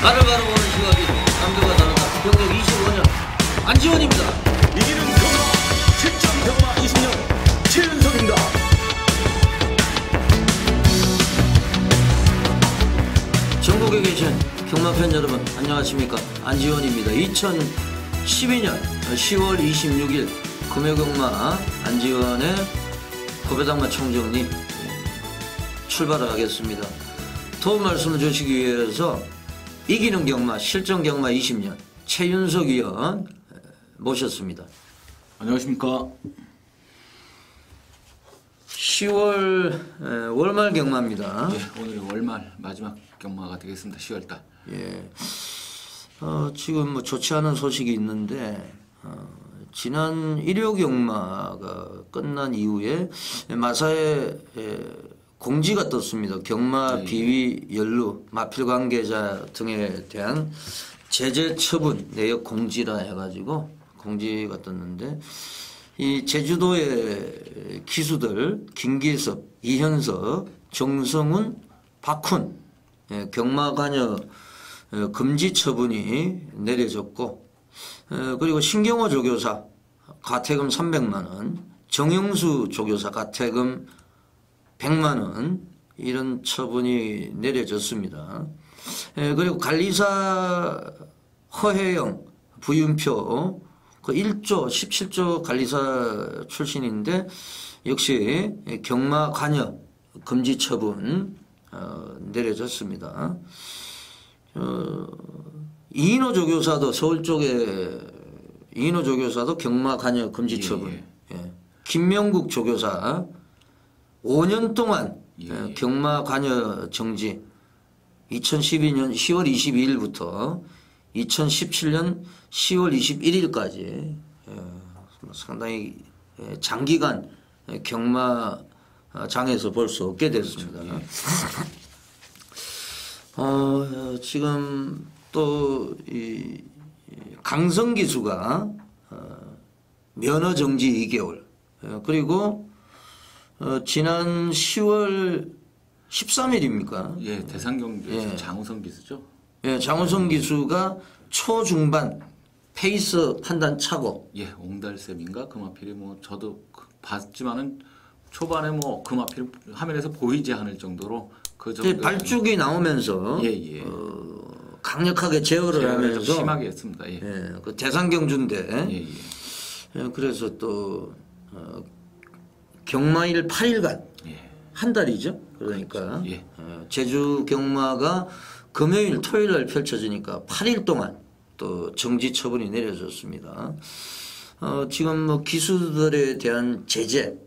나를 바라보는 시각이 남들과 다르다. 경력 25년 안지원입니다. 이기는 경마 7점 경마 20년 최윤석입니다. 전국에 계신 경마팬 여러분 안녕하십니까. 안지원입니다. 2012년 10월 26일 금요경마 안지원의 고배당마 총정리 출발을 하겠습니다. 도움 말씀을 주시기 위해서 이기는 경마 실전 경마 20년 최윤석 위원 모셨습니다. 안녕하십니까. 10월 월말 경마입니다. 예, 오늘이 월말 마지막 경마가 되겠습니다. 10월달. 예. 지금 뭐 좋지 않은 소식이 있는데 지난 일요 경마가 끝난 이후에 마사에 공지가 떴습니다. 경마 비위 연루 마필 관계자 등에 대한 제재 처분 내역 공지라 해가지고 공지가 떴는데 이 제주도의 기수들 김기섭, 이현석, 정성훈, 박훈 경마 관여 금지 처분이 내려졌고 그리고 신경호 조교사 과태금 300만 원, 정영수 조교사 과태금 100만 원 이런 처분이 내려졌습니다. 그리고 관리사 허혜영, 부윤표 그 1조 17조 관리사 출신인데 역시 경마 관여 금지 처분 내려졌습니다. 이인호 조교사도 서울 쪽에 이인호 조교사도 경마 관여 금지 처분. 예. 김명국 조교사 5년 동안 경마 관여 정지 2012년 10월 22일부터 2017년 10월 21일까지 상당히 장기간 경마장에서 볼 수 없게 됐습니다. 지금 또 이 강성 기수가 면허 정지 2개월 그리고 지난 10월 13일입니까? 예, 대상경주에서 장우성 기수죠. 예, 장우성 기수가 초중반 페이스 판단 차고. 예, 옹달샘인가 금화필이 뭐 저도 봤지만은 초반에 뭐 금화필 화면에서 보이지 않을 정도로 그 정도 발죽이 나오면서 강력하게 제어를 하면서 심하게 했습니다. 예. 예, 그 대상경주인데 그래서 또 경마일 8일간 한 달이죠. 그러니까 그렇죠. 제주 경마가 금요일 토요일 날 펼쳐지니까 8일 동안 또 정지 처분이 내려졌습니다. 지금 뭐 기수들에 대한 제재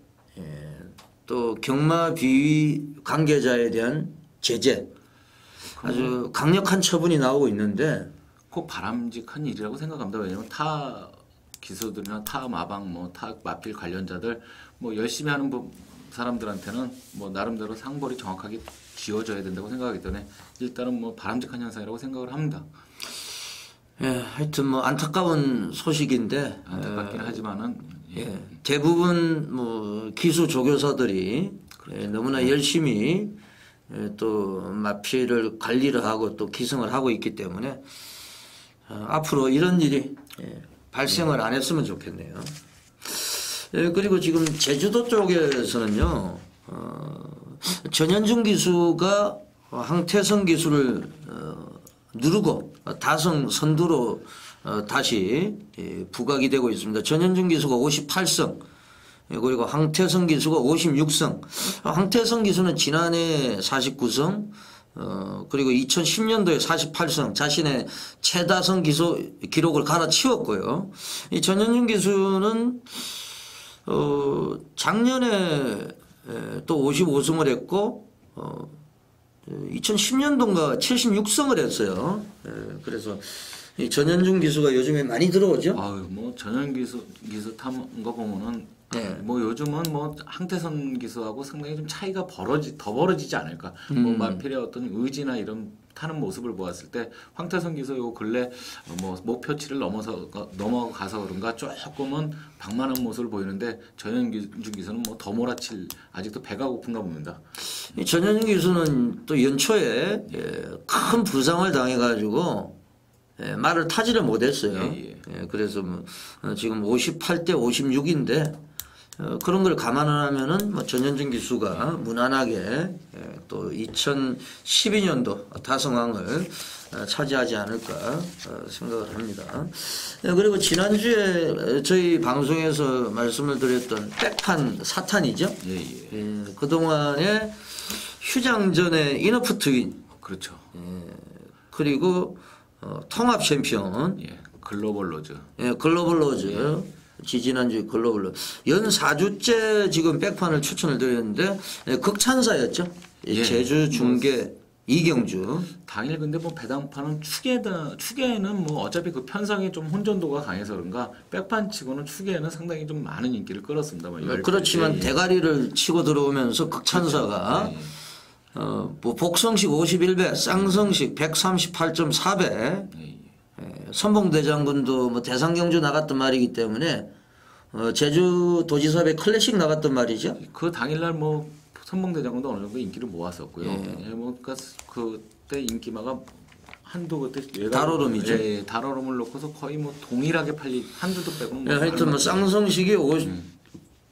또 경마 비위 관계자에 대한 제재 아주 강력한 처분이 나오고 있는데 꼭 바람직한 일이라고 생각합니다. 왜냐하면 타 기수들이나 타 마방 뭐 타 마필 관련자들 뭐 열심히 하는 사람들한테는 뭐 나름대로 상벌이 정확하게 지어져야 된다고 생각하기 때문에 일단은 뭐 바람직한 현상이라고 생각을 합니다. 예, 하여튼 뭐 안타까운 소식인데 안타깝긴 하지만은 대부분 뭐 기수 조교사들이 너무나 열심히 또 마필을 관리를 하고 또 기승을 하고 있기 때문에 앞으로 이런 일이 발생을 안 했으면 좋겠네요. 그리고 지금 제주도 쪽에서는요 전현중 기수가 황태성 기수를 누르고 다성 선두로 다시 부각이 되고 있습니다. 전현중 기수가 58성 그리고 황태성 기수가 56성. 황태성 기수는 지난해 49성 그리고 2010년도에 48성 자신의 최다성 기수 기록을 갈아치웠고요. 이 전현중 기수는 작년에 또 55승을 했고 2010년도인가 76승을 했어요. 그래서 이 전현중 기수가 요즘에 많이 들어오죠. 아유 뭐 전현 기수 타는 거 보면은 뭐 요즘은 뭐 황태선 기수하고 상당히 좀 차이가 더 벌어지지 않을까. 뭐 마필의 어떤 의지나 이런 타는 모습을 보았을 때 황태선 기수 요 근래 뭐 목표치를 넘어가서 그런가 조금은 방만한 모습을 보이는데 전현중 기수는 뭐 더 몰아칠 아직도 배가 고픈가 봅니다. 이 전현준 기수는 또 연초에 큰 부상을 당해가지고 말을 타지를 못했어요. 그래서 뭐 지금 58대 56인데 그런 걸 감안을 하면은 뭐 전현준 기수가 무난하게 또 2012년도 타성왕을 차지하지 않을까 생각을 합니다. 그리고 지난주에 저희 방송에서 말씀을 드렸던 백판 사탄이죠. 그동안에 휴장전의 이너프 트윈. 그렇죠. 그리고 통합 챔피언. 글로벌 로즈. 글로벌 로즈. 지지난주 글로벌로 연 4주째 지금 백판을 추천을 드렸는데 극찬사였죠. 제주 중계 이경주. 당일 근데 뭐 배당판은 축에는 뭐 어차피 그 편성이 좀 혼전도가 강해서 그런가 백판치고는 축에는 상당히 좀 많은 인기를 끌었습니다. 뭐 그렇지만 대가리를 치고 들어오면서 극찬사가 뭐 복성식 51배, 쌍성식 138.4배. 선봉대장군도 뭐 대상경주 나갔던 말이기 때문에 제주도지사배 클래식 나갔던 말이죠. 그 당일날 뭐 선봉대장군도 어느 정도 인기를 모았었고요. 뭐 그러니까 그때 인기마가 한도 그때 달오름이죠. 달오름을 놓고서 거의 뭐 동일하게 팔리 한두도 빼고. 하여튼 뭐 쌍성식이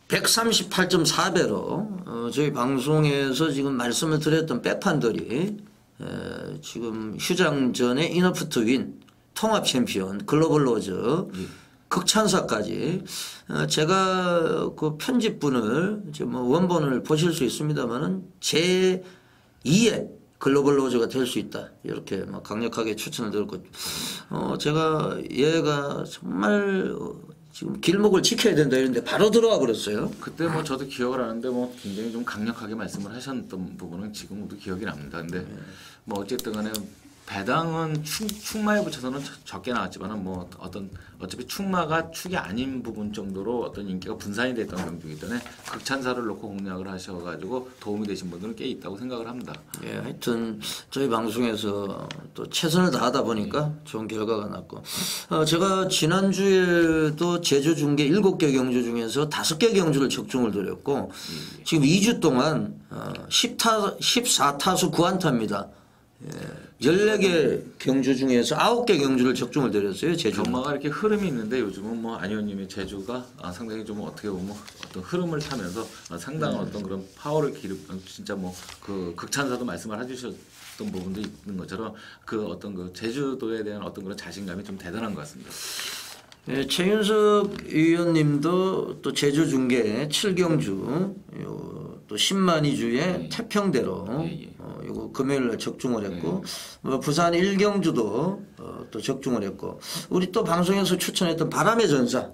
138.4배로 저희 방송에서 지금 말씀을 드렸던 백판들이 지금 휴장 전에 이너프 트윈 통합 챔피언, 글로벌 로즈, 극찬사까지 제가 그 편집분을 뭐 원본을 보실 수 있습니다만은 제 2의 글로벌 로즈가 될 수 있다 이렇게 막 강력하게 추천을 드렸고 제가 얘가 정말 지금 길목을 지켜야 된다 이랬는데 바로 들어와 버렸어요. 그때 뭐 저도 기억을 하는데 뭐 굉장히 좀 강력하게 말씀을 하셨던 부분은 지금도 기억이 납니다. 근데 뭐 어쨌든 간에 배당은 축마에 붙여서는 적게 나왔지만은 뭐 어차피 축마가 축이 아닌 부분 정도로 어떤 인기가 분산이 됐던 경주이기 때문에 극찬사를 놓고 공략을 하셔가지고 도움이 되신 분들은 꽤 있다고 생각을 합니다. 하여튼 저희 방송에서 또 최선을 다하다 보니까 좋은 결과가 났고 제가 지난주에도 제주 중계 7개 경주 중에서 5개 경주를 적중을 드렸고 지금 2주 동안 14타수 9안타입니다. 14개 경주 중에서 9개 경주를 적중을 드렸어요. 제주. 경마가 이렇게 흐름이 있는데 요즘은 뭐 안의원님의 제주가 상당히 좀 어떻게 보면 어떤 흐름을 타면서 상당한 어떤 그런 파워를 진짜 뭐 그 극찬사도 말씀을 해주셨던 부분도 있는 것처럼 그 어떤 그 제주도에 대한 어떤 그런 자신감이 좀 대단한 것 같습니다. 최윤석 의원님도 또 제주 중계 7경주 또 10만이주의 태평대로 요거 금요일날 적중을 했고 부산 1경주도 또 적중을 했고 우리 또 방송에서 추천했던 바람의 전사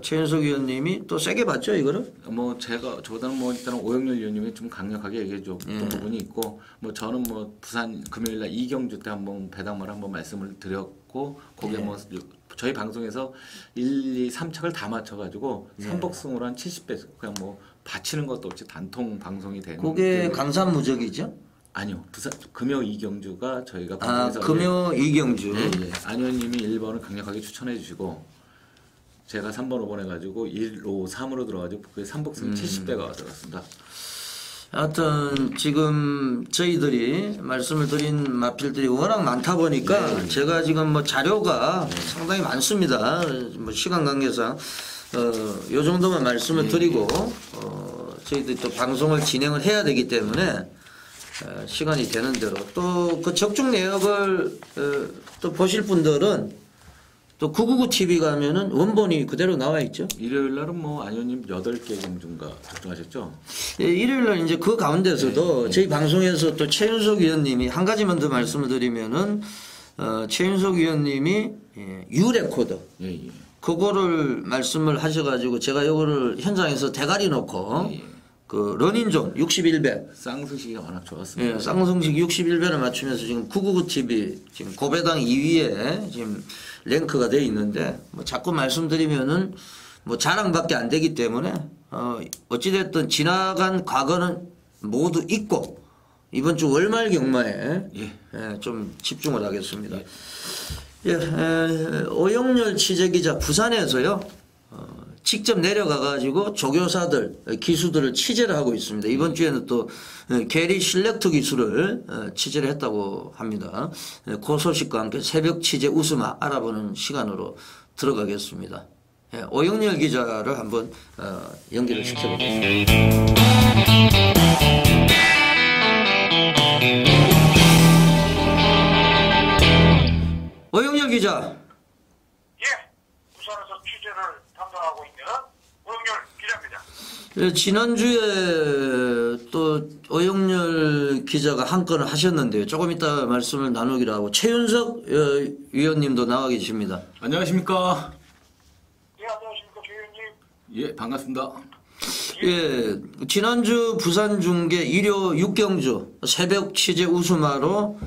최윤석 의원님이 또 세게 봤죠 이거를? 뭐 저보다는 뭐 일단은 오영렬 의원님이 좀 강력하게 얘기해 줬던 부분이 있고 뭐 저는 뭐 부산 금요일날 2경주 때 한번 배당말 한번 말씀을 드렸고 거기에 뭐 저희 방송에서 1, 2, 3착을 다 맞춰가지고 삼복승으로 한 70배 그냥 뭐 바치는 것도 없이 단통 방송이 되는. 그게 강산무적이죠? 아니요. 부산 금요 이경주가 저희가 방송에서 금요 이경주. 안 의원님이 1번을 강력하게 추천해 주시고 제가 3번 5번 해가지고 1, 5, 3으로 들어가지고 그게 삼복승 70배가 들어갔습니다. 하여튼 지금 저희들이 말씀을 드린 마필들이 워낙 많다 보니까 제가 지금 뭐 자료가 상당히 많습니다. 뭐 시간 관계상 요 정도만 말씀을 드리고 저희들이 또 방송을 진행을 해야 되기 때문에 시간이 되는 대로 또 그 적중 내역을 또 보실 분들은 또 999TV 가면은 원본이 그대로 나와 있죠. 일요일 날은 뭐 안 의원님 8개 경주인가 적중하셨죠? 일요일 날 이제 그 가운데서도 저희 방송에서 또 최윤석 의원님이 한 가지만 더 말씀을 드리면은 최윤석 의원님이 유레코드 그거를 말씀을 하셔가지고 제가 요거를 현장에서 대가리 놓고 그 러닝존 61배 쌍승식이 워낙 좋았습니다. 쌍승식 61배를 맞추면서 지금 999TV 지금 고배당 2위에 지금 랭크가 돼 있는데 뭐 자꾸 말씀드리면은 뭐 자랑밖에 안 되기 때문에 어찌됐든 지나간 과거는 모두 잊고 이번 주 월말 경마에 좀 집중을 하겠습니다. 오영렬 취재기자 부산에서요 직접 내려가가지고 조교사들, 기수들을 취재를 하고 있습니다. 이번 주에는 또 게리 실렉터 기수를 취재를 했다고 합니다. 그 소식과 함께 새벽 취재 웃음 알아보는 시간으로 들어가겠습니다. 오영렬 기자를 한번 연결을 시켜보겠습니다. 오영렬 기자. 예, 부산에서 취재를 담당하고 있는 오영렬 기자입니다. 지난주에 또 오영렬 기자가 한 건을 하셨는데요. 조금 이따 말씀을 나누기로 하고 최윤석 위원님도 나와 계십니다. 안녕하십니까? 예, 안녕하십니까, 조 의원님. 예, 반갑습니다. 예, 지난주 부산중계 일요 육경주 새벽 취재 우수마로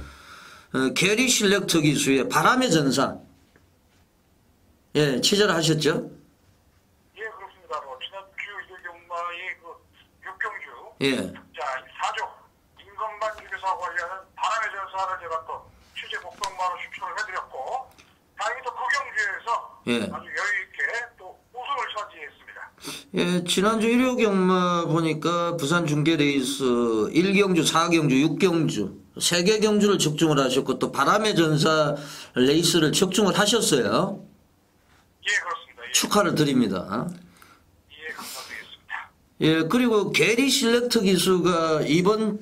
게리 실렉터 기수의 바람의 전사 취재를 하셨죠? 예, 그렇습니다. 지난주 일요경마의 그 육경주 예. 자, 이 사조 임금만 유교사와 관련한 바람의 전사를 제가 또 취재 복병마로 추천을 해드렸고 다행히 또 그 경주에서 아주 여유있게 또 우승을 차지했습니다. 예, 지난주 일요 경마 보니까 부산 중계 레이스 1경주, 4경주, 6경주 3개 경주를 적중을 하셨고 또 바람의 전사 레이스를 적중을 하셨어요. 예, 그렇습니다. 예, 축하를 드립니다. 예, 감사드리겠습니다. 예, 그리고 게리 실렉터 기수가 이번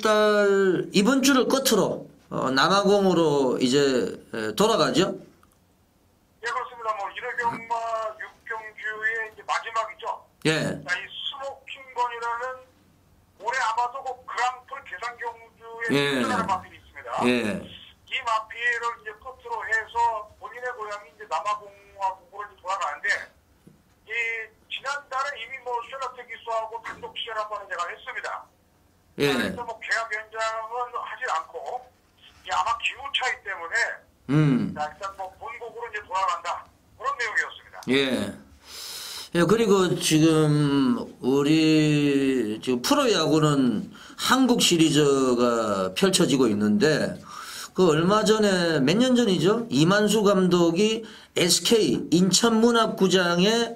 주를 끝으로 남아공으로 이제 돌아가죠? 예, 그렇습니다. 뭐 1회경마 6경주의 이제 마지막이죠. 예. 자, 이 스모킹건이라는 올해 아마도 그 그랑프리 계산 경주에 출전하는 마필이 있습니다. 예. 이 마필을 이제 끝으로 해서 본인의 고향이 이제 남아공화국으로 이제 돌아가는데 이 지난달에 이미 뭐 셀럽트 기수하고 단독 시절 한 번은 제가 했습니다. 예. 그래서 뭐 계약 연장은 하질 않고 이 아마 기후 차이 때문에 자, 일단 뭐 본국으로 이제 돌아간다 그런 내용이었습니다. 예. 예, 그리고 지금 우리 지금 프로야구는 한국 시리즈가 펼쳐지고 있는데 그 얼마 전에 몇 년 전이죠? 이만수 감독이 SK 인천문학구장에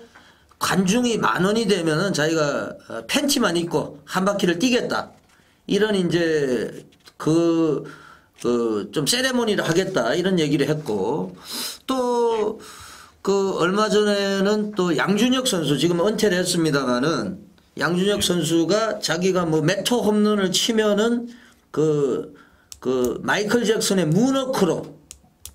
관중이 10,000원이 되면은 자기가 팬티만 입고 한 바퀴를 뛰겠다. 이런 이제 좀 세레모니를 하겠다. 이런 얘기를 했고 또 얼마 전에는 또 양준혁 선수 지금 은퇴를 했습니다만은 양준혁 선수가 자기가 뭐 메토 홈런을 치면은 마이클 잭슨의 문워크로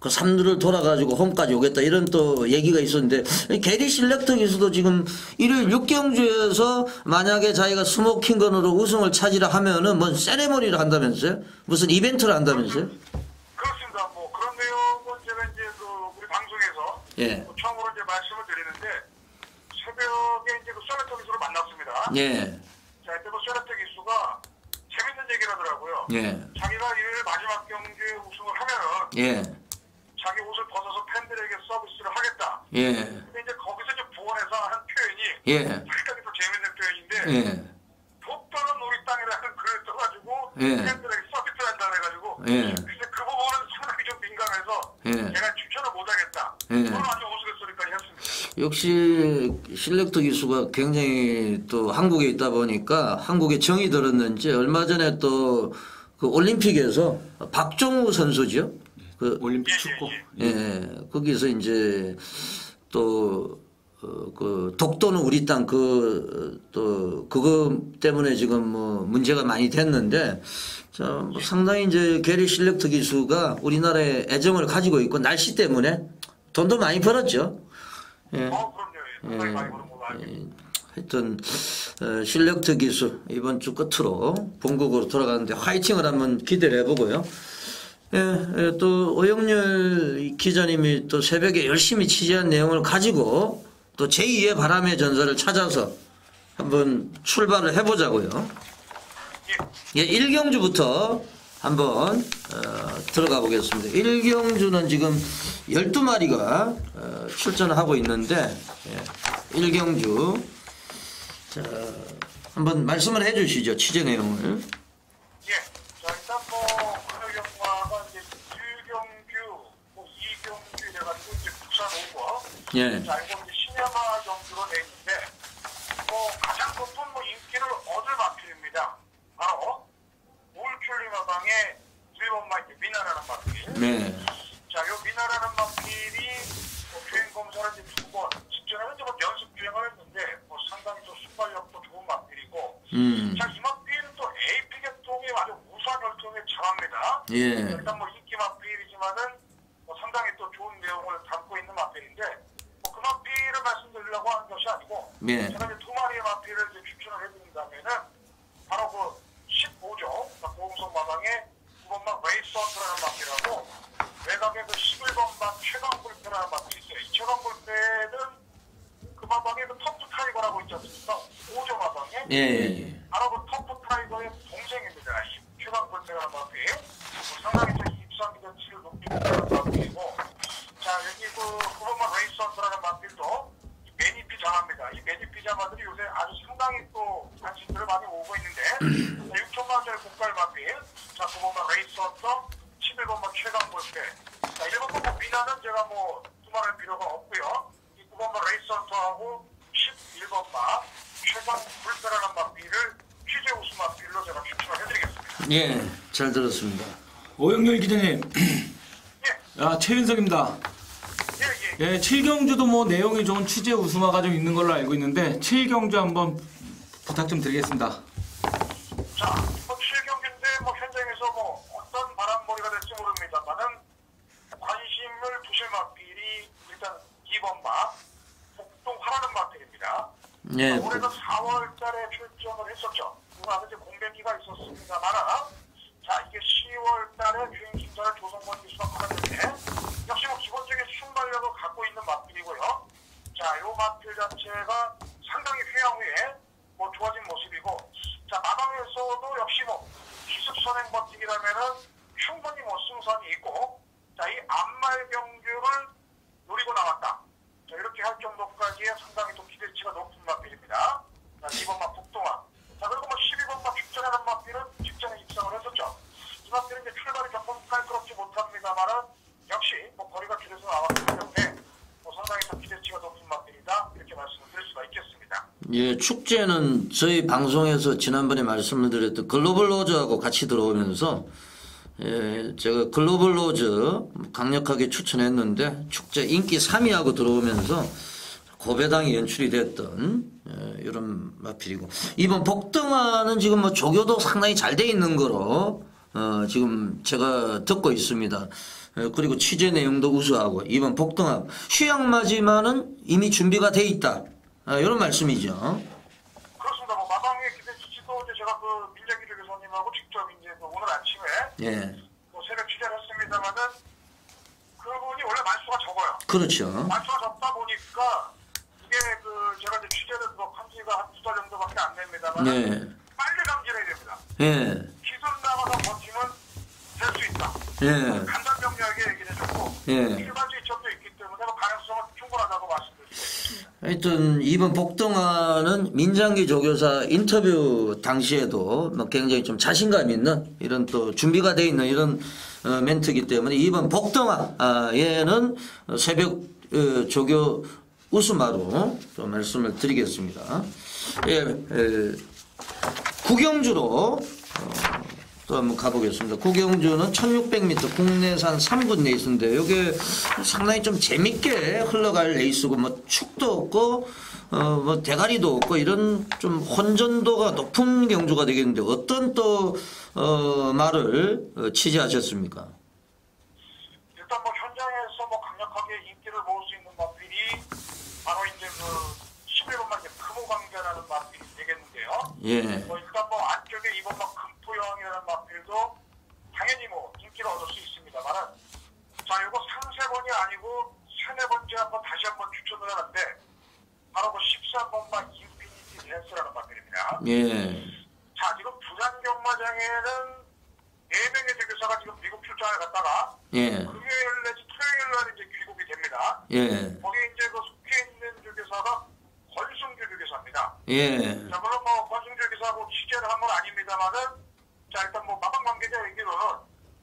그 3루를 돌아가지고 홈까지 오겠다 이런 또 얘기가 있었는데 게리 실렉터 기수도 지금 일요일 6경주에서 만약에 자기가 스모킹건으로 우승을 차지를 하면은 뭔 세레모니를 한다면서요? 무슨 이벤트를 한다면서요? 그렇습니다. 뭐 그런 내용은 제가 이제 우리 방송에서 예. 처음으로 이제 말씀을 드리는데 새벽에 이제 그 셀렉터 기수를 만났습니다. 예. 자, 이때 그 셀렉터 기수가 재밌는 얘기를 하더라고요. 예. 자기가 일요일 마지막 경기에 우승을 하면은 예. 자기 옷을 벗어서 팬들에게 서비스를 하겠다. 예. 근데 이제 거기서 이제 부원해서 한 표현이 예. 상당히 또 재밌는 표현인데 예. 독도는 우리 땅이라는 글을 써가지고 예. 팬들에게 서비스를 한다 그래가지고 예. 근데 그 부분은 상당히 좀 민감해서 예. 제가 추천을 못하겠다. 예. 그건 아주 우스갯소리까지 했습니다. 역시 실렉터 기수가 굉장히 또 한국에 있다 보니까 한국에 정이 들었는지 얼마 전에 또 그 올림픽에서 박종우 선수죠. 그 올림픽 축구. 예, 거기서 이제 또 그 독도는 우리 땅 또 그거 때문에 지금 뭐 문제가 많이 됐는데 자, 뭐 상당히 이제 게리 실렉터 기수가 우리나라에 애정을 가지고 있고 날씨 때문에 돈도 많이 벌었죠. 예. 그럼요. 상당히 많이 그런 걸로 알고 있습니다. 하여튼 실렉터 기수 이번 주 끝으로 본국으로 돌아가는데 화이팅을 한번 기대를 해보고요. 예, 또 오영렬 기자님이 또 새벽에 열심히 취재한 내용을 가지고 또 제2의 바람의 전설을 찾아서 한번 출발을 해보자고요. 예, 1경주부터 한번 들어가 보겠습니다. 1경주는 지금 12마리가 출전을 하고 있는데 1경주 자, 한번 말씀을 해주시죠. 취재 내용을. 예. 자, 일단 뭐 금요경마가 이제 1경주, 뭐 2경주 이래가지고 이제 부산 오고 예. 자, 이거 이제 신야마 경주로 돼 있는데 마필입니다. 바로 울출리마방의 1번마 미나라는 마필. 네. 자, 요 미나라는 마필이 주행 검사를 이제 2번, 직전에는 좀 연습 주행을 했는데 상당히 또 순발력도 좋은 마필이고, 자, 이 마필은 또 AP 계통이 아주 우수한 혈통에 잘합니다. 예. 일단 인기 마필이지만은 상당히 또 좋은 내용을 담고 있는 마필인데, 그 마필을 말씀드리려고 하는 것이 아니고, 예. 제가 이제 2마리의 마필을 이제 추천을 해드린다면은 바로 그 15조 고음성 마방의 9번마 웨이스헌트라는 마필하고 외곽의 그 11번마 최강불패라는 마필이 있어요. 이 최강불패는 그 마방의 그 터프 타이거라고 있지 않습니까? 5조 마방에 예. 바로 그 터프 타이거의 동생입니다. 이 최강불패라는 마필. 상당히 좀 입상 기대치를 높이는 마필이고, 자, 여기 그 9번마 웨이스헌트라는 마필도 매니피 자마입니다. 이 매니피 자마들이 요새 아주 상당히 또 관심들을 많이 오고 있는데 6천만 원짜리 고가의 마필, 자 9번마 레이스헌터, 11번마 최강불패, 자 1번마 미나는 제가 두말할 필요가 없고요. 이 9번마 레이스헌터하고 11번마 최강불패라는 마필을 취재 우수 마필로 제가 추천을 해드리겠습니다. 예, 잘 들었습니다. 오영렬 기자님. 예. 아, 최윤석입니다. 예, 7경주도 내용이 좋은 취재 우수마가 좀 있는 걸로 알고 있는데 7경주 한번 부탁 좀 드리겠습니다. 자, 7경기인데 현장에서 어떤 바람머리가 될지 모릅니다만은 관심을 두실 마필이 일단 2번마 복동하라는 마필입니다. 예. 올해는 4월달에 출전을 했었죠. 그동안 이제 공백기가 있었습니다만, 자 이게 10월달에 주행 심사를 조성권 기수가 받았는데 역시 기본적인 순발력을 갖고 있는 마필이고요. 자, 이 마필 자체가 상당히 회양 후에 좋아진 모습이고, 자 마방에서도 역시 기습 선행 버티기라면은 충분히 승산이 있고, 자 이 앞말 경주를 노리고 나왔다. 자 이렇게 할 정도까지의 상당히 또 기대치가 높은 마필입니다. 자 2번마 북동아. 자 그리고 12번마 축전하는 마필은 직전에 입상을 했었죠. 이 마필은 이제 출발이 조금 깔끔하지 못합니다만은 역시 거리가 길어서 나왔기 때문에 상당히 또 기대치가 높은 마필이다, 이렇게 말씀을 드릴 수가 있겠습니다. 예, 축제는 저희 방송에서 지난번에 말씀을 드렸던 글로벌 로즈하고 같이 들어오면서 제가 글로벌 로즈 강력하게 추천했는데 축제 인기 3위하고 들어오면서 고배당이 연출이 됐던 이런 마필이고, 이번 복등화는 지금 조교도 상당히 잘 돼 있는 거로 지금 제가 듣고 있습니다. 그리고 취재 내용도 우수하고 이번 복등화 휴양마지만은 이미 준비가 돼 있다, 이런 말씀이죠. 그렇습니다. 마방의 기대치도 제가 민재기주 교수님하고 직접 오늘 아침에 새벽 취재를 했습니다만은 그분이 원래 말수가 적어요. 그렇죠. 말수가 적다 보니까 이게 제가 이제 취재를 한 지가 한 2달 정도밖에 안 됩니다만 빨리 감지해야 됩니다. 기술 나가서 버티면 될 수 있다. 간단 명료하게 얘기를 해줬고 일반적 이점도 있기 때문에 가능성은 충분하다고 말씀드립니다. 하여튼 이번 복동화는 민장기 조교사 인터뷰 당시에도 굉장히 좀 자신감 있는 이런 또 준비가 돼 있는 이런 멘트이기 때문에 이번 복동화에는 새벽 조교 우수마로 또 말씀을 드리겠습니다. 구경주로 또 한번 가보겠습니다. 구경주는 1600m 국내산 3군 레이스인데 이게 상당히 좀 재밌게 흘러갈 레이스고 축도 없고 대가리도 없고 이런 좀 혼전도가 높은 경주가 되겠는데 어떤 또 말을 취재하셨습니까? 일단 현장에서 강력하게 인기를 모을 수 있는 마필이 바로 이제 11번만 금호광대라는 마필이 되겠는데요. 일단 안쪽에 2번만 금포여왕이라는 마필도 당연히 인기를 얻을 수 있습니다만, 자 이거 3-4번이 아니고 3-4번째 한번 다시 한번 추천을 하는데 바로 13번만 인피니티 댄스라는 마필입니다. 자 지금 부산 경마장에는 4명의 조교사가 지금 미국 출장을 갔다가 금요일 내지 토요일 날 이제 귀국이 됩니다. 거기에 이제 속해 있는 조교사가 권승규 조교사입니다. 자 물론 권승규 조교사하고 취재를 한 건 아닙니다만은, 자 일단 마방 관계자 얘기로는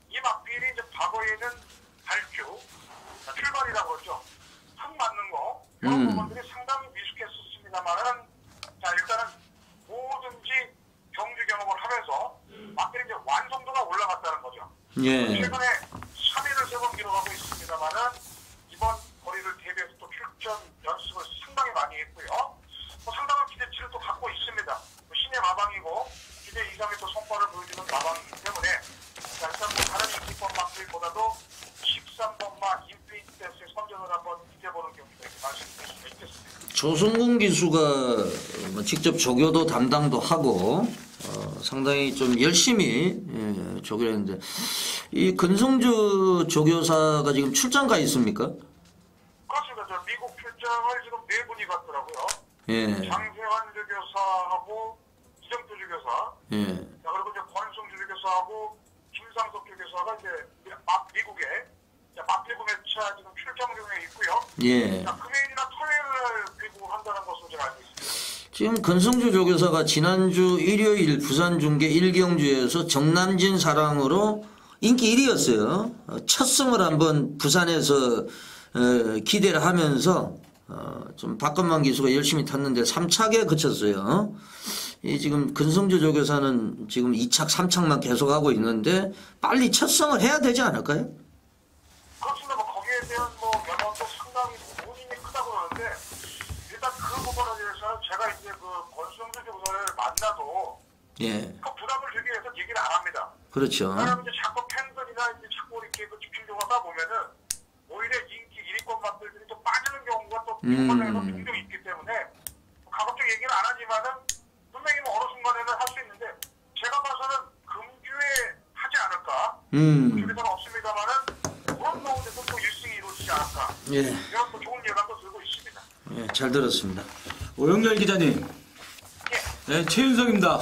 이 마필이 이제 과거에는 발주, 출발이라고 그러죠. 흙 맞는 거 이런 부분들이 상당히 미숙했었습니다만은, 자 일단은 뭐든지 경주 예. 최근에 3위를 3번 기록하고 있습니다만은 이번 거리를 대비해서 또 출전 연습을 상당히 많이 했고요. 상당한 기대치를 또 갖고 있습니다. 신의 마방이고 기대 이상의 또 성과를 보여주는 마방이기 때문에 일단 다른 인기권 막들보다도 13번마 인피니트스의 선전을 한번 기대해보는 경우가 말씀드릴 수가 있겠습니다. 조승근 기수가 뭐 직접 조교도 담당도 하고 상당히 좀 열심히 조교를 했는데 이 근성주 조교사가 지금 출장 가 있습니까? 그렇습니다. 저 미국 출장을 지금 4분이 갔더라고요. 예. 장세환 조교사하고 이정표 조교사, 예. 자, 그리고 이제 권성주 조교사하고 김상석 조교사가 이제 미국에 막대구 매차 지금 출장 중에 있고요. 예. 자, 금요일이나 토요일을 귀국한다는 것으로 제가 알고 있습니다. 지금 근성주 조교사가 지난주 일요일 부산 중계 1경주에서 정남진 사랑으로 인기 1위였어요. 첫 승을 한번 부산에서 기대를 하면서 좀 박건만 기수가 열심히 탔는데 3착에 그쳤어요. 이 지금 근성주 조교사는 지금 2착, 3착만 계속하고 있는데 빨리 첫 승을 해야 되지 않을까요? 그렇습니다. 뭐 거기에 대한 뭐 면허도 상당히 본인이 크다고 그러는데 일단 그 부분에 대해서는 제가 이제 그 권수영주 조교사를 만나도 예. 그 부담을 주기 위해서 얘기를 안 합니다. 그렇죠. 왜냐하면 이제 자꾸 팬들이나 이제 자꾸 이렇게 그 집중적으로 하다 보면은 오히려 인기 1위권 막들들이 또 빠지는 경우가 또 정말로 종종 있기 때문에 가급적 얘기를 안 하지만은 분명히 뭐 어느 순간에는 할 수 있는데 제가 봐서는 금주에 하지 않을까. 조교사가 없습니다만은 그런 가운데서 또 1승이 이루어지지 않을까. 예. 이런 또 좋은 예감도 들고 있습니다. 예, 잘 들었습니다. 오영렬 기자님, 네, 최윤석입니다.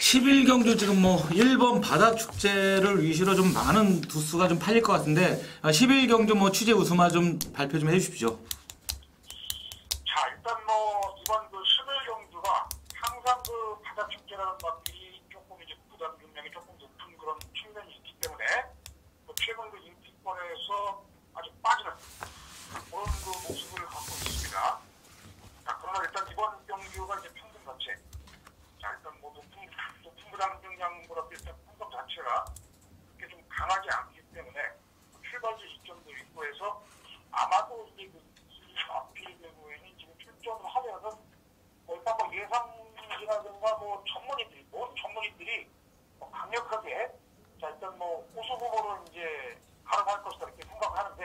11경주 지금 뭐 1번 바다축제를 위시로 좀 많은 두수가 좀 팔릴 것 같은데 11경주 뭐 취재 우수마 좀 발표 좀 해주십시오. 자, 일단 뭐 이번 그 11경주가 항상 그 바다축제라는 맛들이 조금 이제 부담 용량이 조금 높은 그런 측면이 있기 때문에 뭐 최근 그 인기권에서 아주 빠지는 그런 그 모습을 갖고 있습니다. 자, 그러나 일단 이번 경주가 이제 평균 자체, 자 일단 뭐 높은 부담 용량보다 일단 평균 자체가 그렇게 좀 강하지 않기 때문에 출발지 시점도 있고 해서 아마도 이제 그 앞필 대구에는 지금 출전을 하면은 일단 뭐 예상이라든가 뭐 전문의들이 모든 전문의들이 뭐 강력하게 자 일단 뭐 우수 후보로 이제 가름할 것이다 이렇게 생각하는데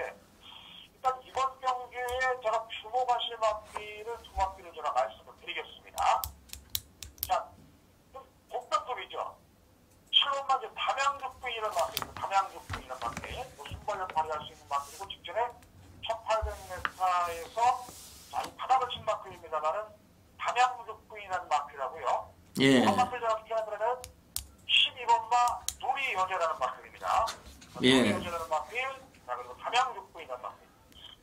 일단 이번 경기에 제가 주목하실 마필은 두 마필을 제가 말씀을 드리겠습니다. 자, 복병급이죠. 7번만 이제 담양죽부이라는 마필입니다. 담양죽부이라는 마필, 뭐 순발력 발휘할 수 있는 마필이고 직전에 1800m에서 자, 이 바닥을 친 마필입니다만은 담양죽부이라는 마필하고요. 예. 그 마필 제가 추천하면 12번마 누리 여제라는 마필입니다. 예. 누리 여제라는 마필, 자 그리고 담양죽부이라는 마필.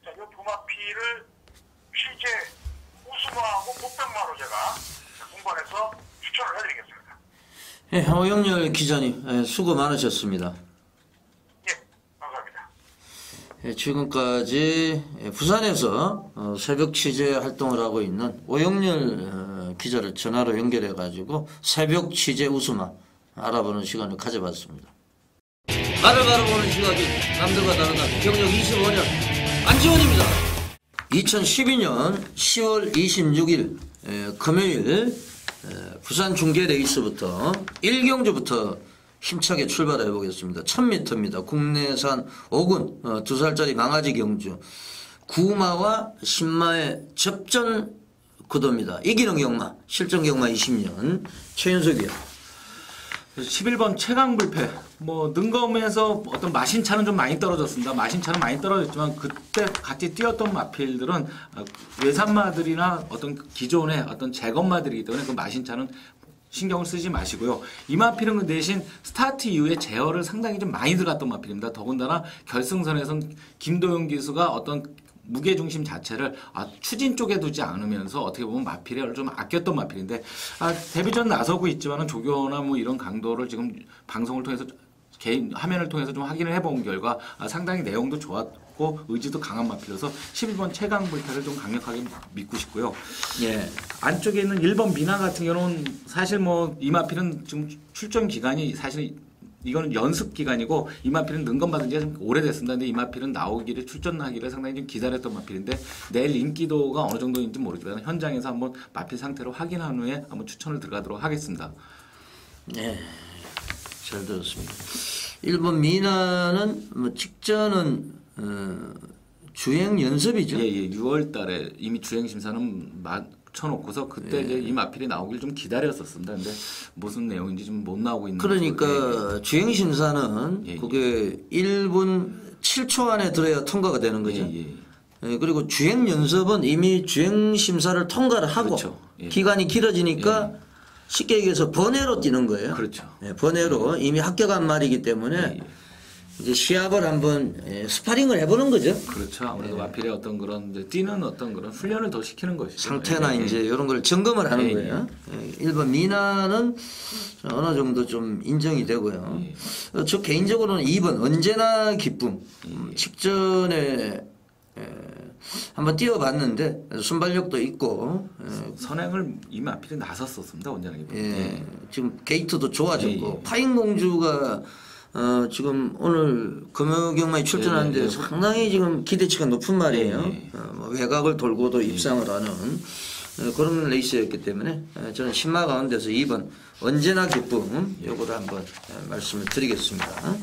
자, 이 두 마필을 취재 우수마하고 복병마로 제가 공부해서 추천을 해드리겠습니다. 예, 오영렬 기자님, 예, 수고 많으셨습니다. 예, 감사합니다. 예, 지금까지 부산에서 새벽 취재 활동을 하고 있는 오영렬 기자를 전화로 연결해 가지고 새벽 취재 우수마 알아보는 시간을 가져봤습니다. 나를 바라보는 시각이 남들과 다르다. 경력 25년 안지원입니다. 2012년 10월 26일 금요일 부산 중계 레이스부터 1경주부터 힘차게 출발해 보겠습니다. 1000m입니다. 국내산 5군 2살짜리 강아지 경주 9마와 10마의 접전 구도입니다. 이기는 경마, 실전 경마 20년 최윤석이요. 11번 최강불패 뭐 능검에서 어떤 마신차는 좀 많이 떨어졌습니다. 마신차는 많이 떨어졌지만 그때 같이 뛰었던 마필들은 외산마들이나 어떤 기존의 어떤 재건마들이기 때문에 그 마신차는 신경을 쓰지 마시고요. 이 마필은 그 대신 스타트 이후에 제어를 상당히 좀 많이 들어갔던 마필입니다. 더군다나 결승선에선 김도영 기수가 어떤 무게중심 자체를 추진 쪽에 두지 않으면서 어떻게 보면 마필을 좀 아꼈던 마필인데 데뷔전 나서고 있지만은 조교나 뭐 이런 강도를 지금 방송을 통해서 개인 화면을 통해서 좀 확인을 해본 결과 상당히 내용도 좋았고 의지도 강한 마필이어서 11번 최강불패를 좀 강력하게 믿고 싶고요. 예. 안쪽에 있는 1번 미나 같은 경우는 사실 뭐 이 마필은 지금 출전 기간이 사실 이거는 연습 기간이고 이 마필은 능검 받은 지가 좀 오래됐습니다. 근데 이 마필은 나오기를 출전하기를 상당히 좀 기다렸던 마필인데 내일 인기도가 어느 정도인지 모르겠지만 현장에서 한번 마필 상태를 확인한 후에 한번 추천을 들어가도록 하겠습니다. 네, 잘 들었습니다. 일본 미나는 뭐 직전은 주행 연습이죠. 예, 6월달에 이미 주행 심사는 쳐놓고서 그때 이제 이 마필이 나오길 좀 기다렸었습니다. 근데 무슨 내용인지 좀 못 나오고 있는. 그러니까 주행 심사는 그게 1분 7초 안에 들어야 통과가 되는 거죠. 예, 그리고 주행 연습은 이미 주행 심사를 통과를 하고 그렇죠. 기간이 길어지니까 쉽게 얘기해서 번외로 뛰는 거예요. 그렇죠. 번외로 이미 합격한 말이기 때문에 이제 시합을 한번 스파링을 해보는 거죠. 그렇죠. 아무래도 마필의 어떤 그런 이제 뛰는 어떤 그런 훈련을 더 시키는 것이죠. 상태나 이제 이런 걸 점검을 하는 거예요. 일본 미나는 어느 정도 좀 인정이 되고요. 저 개인적으로는 2번 언제나 기쁨 직전에 한번 뛰어봤는데 순발력도 있고 선행을 이 마필이 나섰었습니다. 언제나 기쁨. 지금 게이트도 좋아졌고 파인공주가 지금 오늘 금요경마에 출전하는데 상당히 지금 기대치가 높은 말이에요. 뭐 외곽을 돌고도 입상을 하는 그런 레이스였기 때문에 저는 신마 가운데서 2번 언제나 기쁨 요거를 한번 말씀을 드리겠습니다.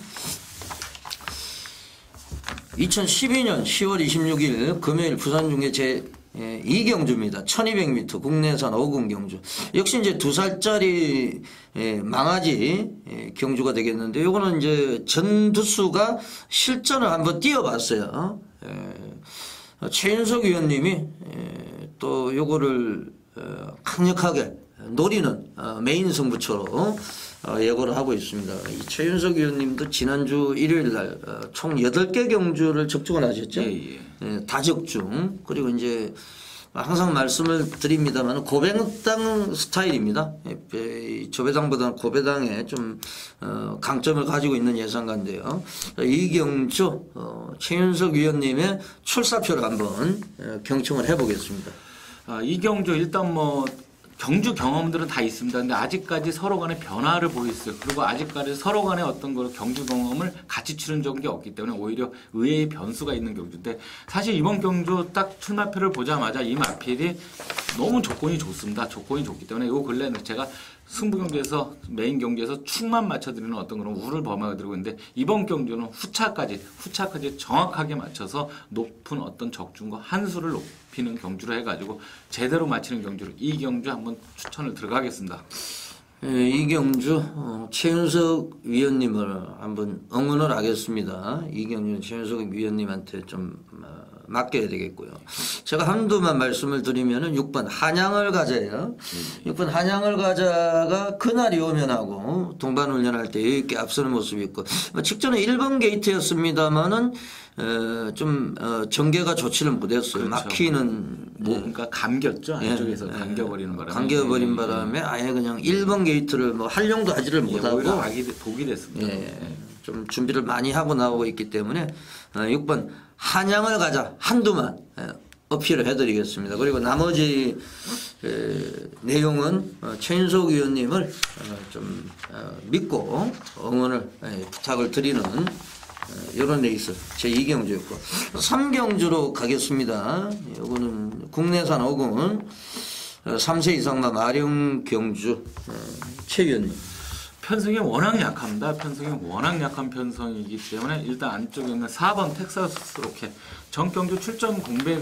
2012년 10월 26일 금요일 부산 중계 제 2경주입니다. 1200m 국내산 5군 경주. 역시 이제 2살짜리 망아지 경주가 되겠는데 요거는 이제 전두수가 실전을 한번 뛰어봤어요. 최윤석 위원님이 또 요거를 강력하게 노리는 메인 승부처로 예고를 하고 있습니다. 이 최윤석 위원님도 지난주 일요일 날 총 8개 경주를 적중을 하셨죠. 다적중. 그리고 이제 항상 말씀을 드립니다만 고배당 스타일입니다. 조배당보다는 고배당에 좀 강점을 가지고 있는 예상가인데요. 이 경주 최윤석 위원님의 출사표를 한번 경청을 해보겠습니다. 이 경주 일단 뭐 경주 경험들은 다 있습니다. 근데 아직까지 서로 간의 변화를 보였어요. 그리고 아직까지 서로 간의 어떤 그 경주 경험을 같이 치른 적이 없기 때문에 오히려 의외의 변수가 있는 경주인데 사실 이번 경주 딱 출마표를 보자마자 이 마필이 너무 조건이 좋습니다. 조건이 좋기 때문에 요 근래는 제가 승부 경기에서 메인 경기에서 축만 맞춰드리는 어떤 그런 우를 범하드리고 있는데 이번 경주는 후차까지 정확하게 맞춰서 높은 어떤 적중과 한 수를 높이는 경주로 해가지고 제대로 맞히는 경주로 이 경주 한번 추천을 들어가겠습니다. 이 경주 최윤석 위원님을 한번 응원을 하겠습니다. 이 경주 최윤석 위원님한테 좀 맡겨야 되겠고요. 제가 한두만 말씀을 드리면은 6번 한양을 가자예요. 6번 한양을 가자가 그날이 오면 하고 동반 훈련할 때 이렇게 앞서는 모습이 있고 직전에 1번 게이트였습니다만은 좀 전개가 좋지는 못했어요. 그렇죠. 막히는 그러니까 감겼죠. 안쪽에서 감겨버리는 바람에 감겨버린 바람에 아예 그냥 1번 게이트를 뭐 활용도 하지를 못하고 오히려 독이 됐습니다. 좀 준비를 많이 하고 나오고 있기 때문에 6번 한양을 가자 한두만 어필을 해드리겠습니다. 그리고 나머지 내용은 최윤석 위원님을 좀 믿고 응원을 부탁을 드리는 이런 레이스 제2경주였고 3경주로 가겠습니다. 이거는 국내산 5군 3세 이상마 마령 경주 최 위원님. 편성이 워낙 약합니다. 편성이 워낙 약한 편성이기 때문에 일단 안쪽에 있는 4번 텍사스 로켓 전경주 출전 공백이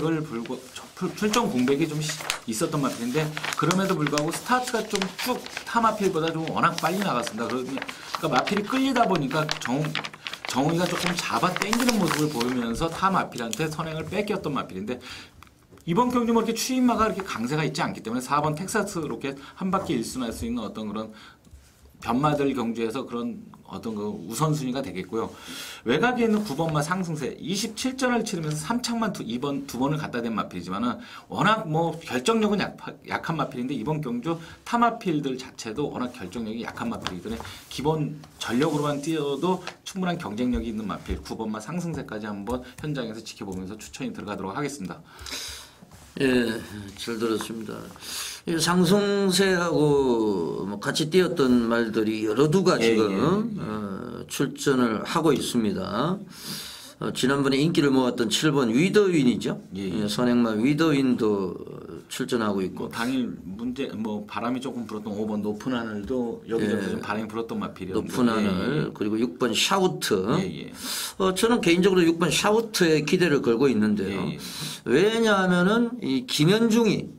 좀 있었던 마필인데 그럼에도 불구하고 스타트가 좀 쭉 타 마필보다 좀 워낙 빨리 나갔습니다. 그러니까 마필이 끌리다 보니까 정우이가 조금 잡아 당기는 모습을 보이면서 타 마필한테 선행을 뺏겼던 마필인데 이번 경주 뭐 이렇게 추임마가 이렇게 강세가 있지 않기 때문에 4번 텍사스 로켓 한 바퀴 1순할 수 있는 어떤 그런 변마들 경주에서 그런 어떤 그 우선순위가 되겠고요. 외곽에 있는 9번마 상승세 27전을 치르면서 3착만 2번 2번을 갖다 댄 마필이지만은 워낙 뭐 결정력은 약한 마필인데 이번 경주 타마필들 자체도 워낙 결정력이 약한 마필이기 때문에 기본 전력으로만 뛰어도 충분한 경쟁력이 있는 마필 9번마 상승세까지 한번 현장에서 지켜보면서 추천이 들어가도록 하겠습니다. 예, 잘 들었습니다. 상승세하고 뭐 같이 뛰었던 말들이 여러 두가 지금 출전을 하고 있습니다. 지난번에 인기를 모았던 7번 위더윈이죠. 예. 선행마 위더윈도 출전하고 있고. 뭐 당일 바람이 조금 불었던 5번 높은 하늘도 여기저기 좀 바람이 불었던 마필이었는데. 높은 하늘 그리고 6번 샤우트. 예. 저는 개인적으로 6번 샤우트에 기대를 걸고 있는데요. 예. 왜냐하면은 이 김현중이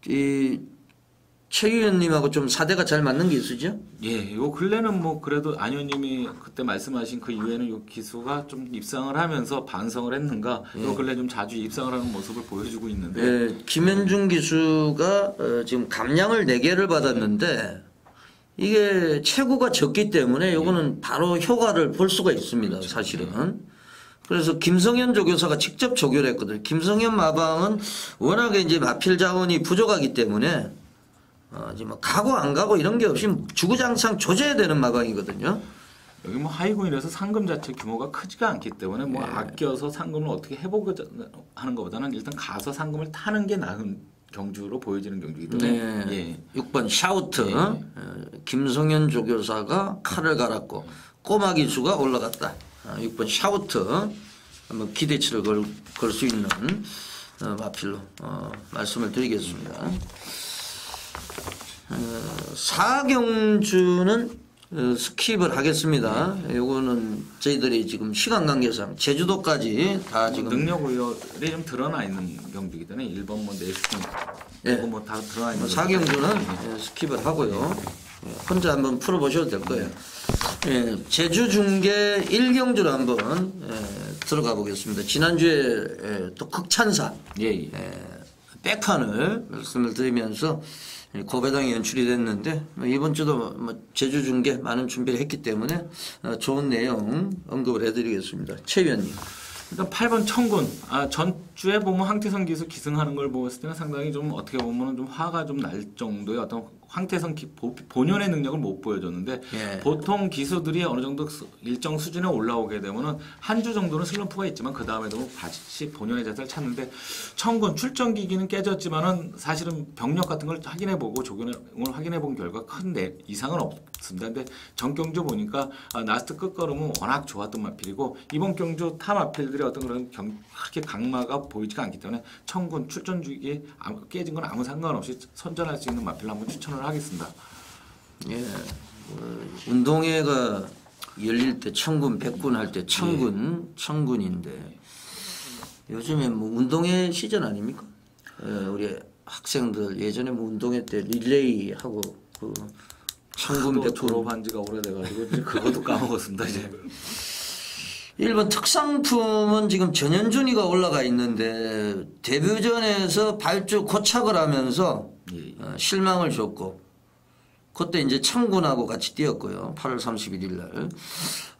이 최 의원님하고 좀 사대가 잘 맞는 기수죠? 예, 요 근래는 뭐 그래도 안 의원님이 그때 말씀하신 그 이후에는 요 기수가 좀 입상을 하면서 반성을 했는가, 요 근래 좀 자주 입상을 하는 모습을 보여주고 있는데. 예, 김현중 기수가 지금 감량을 4개를 받았는데 이게 체구가 적기 때문에 요거는 바로 효과를 볼 수가 있습니다. 그렇죠. 사실은. 그래서 김성현 조교사가 직접 조교를 했거든요. 김성현 마방은 워낙에 이제 마필 자원이 부족하기 때문에 이제 뭐 가고 안 가고 이런 게 없이 주구장창 조져야 되는 마방이거든요. 여기 뭐 하위군이라서 상금 자체 규모가 크지가 않기 때문에 뭐 아껴서 상금을 어떻게 해보고자 하는 것보다는 일단 가서 상금을 타는 게 나은 경주로 보여지는 경주이기 때문에. 네. 6번 샤우트. 김성현 조교사가 칼을 갈았고 꼬마 기수가 올라갔다. 6번 샤우트. 한번 기대치를 걸 수 있는 마필로 말씀을 드리겠습니다. 4경주는 스킵을 하겠습니다. 요거는 저희들이 지금 시간 관계상 제주도까지 다 지금 능력 우열이 좀 드러나 있는 경주이기 때문에 1번 뭐 내스킨 이거 뭐 다 드러나 있는 4경주는 스킵을 하고요. 혼자 한번 풀어보셔도 될 거예요. 제주 중계 1경주로 한번 들어가 보겠습니다. 지난주에 또 극찬사 백판을 말씀을 드리면서 고배당이 연출이 됐는데 이번 주도 뭐 제주 중계 많은 준비를 했기 때문에 좋은 내용 언급을 해드리겠습니다. 최 위원님. 일단 8번 청군. 전주에 보면 황태성 기수 기승하는 걸 보았을 때는 상당히 좀 어떻게 보면 좀 화가 좀 날 정도의 어떤 황태성 본연의 능력을 못 보여줬는데 보통 기수들이 어느 정도 일정 수준에 올라오게 되면은 한 주 정도는 슬럼프가 있지만 그 다음에도 다시 본연의 자세를 찾는데 청군 출전 기기는 깨졌지만은 사실은 병력 같은 걸 확인해보고 조경을 확인해본 결과 큰 이상은 없습니다. 근데 전 경주 보니까 라스트 끝걸음은 워낙 좋았던 마필이고 이번 경주 타 마필들의 어떤 그런 그렇게 강마가 보이지가 않기 때문에 청군 출전 주기 깨진 건 아무 상관없이 선전할 수 있는 마필로 한번 추천을 하겠습니다. 운동회가 열릴 때 청군, 백군 할 때 청군인데 요즘에 뭐 운동회 시즌 아닙니까? 우리 학생들 예전에 뭐 운동회 때 릴레이 하고 그 청군, 백군 졸업한 지가 오래돼가지고 이제 그것도 까먹었습니다 이제. 1번 특상품은 지금 전현준이가 올라가 있는데 데뷔전에서 발주 고착을 하면서 실망을 줬고 그때 이제 청군하고 같이 뛰었고요. 8월 31일 날.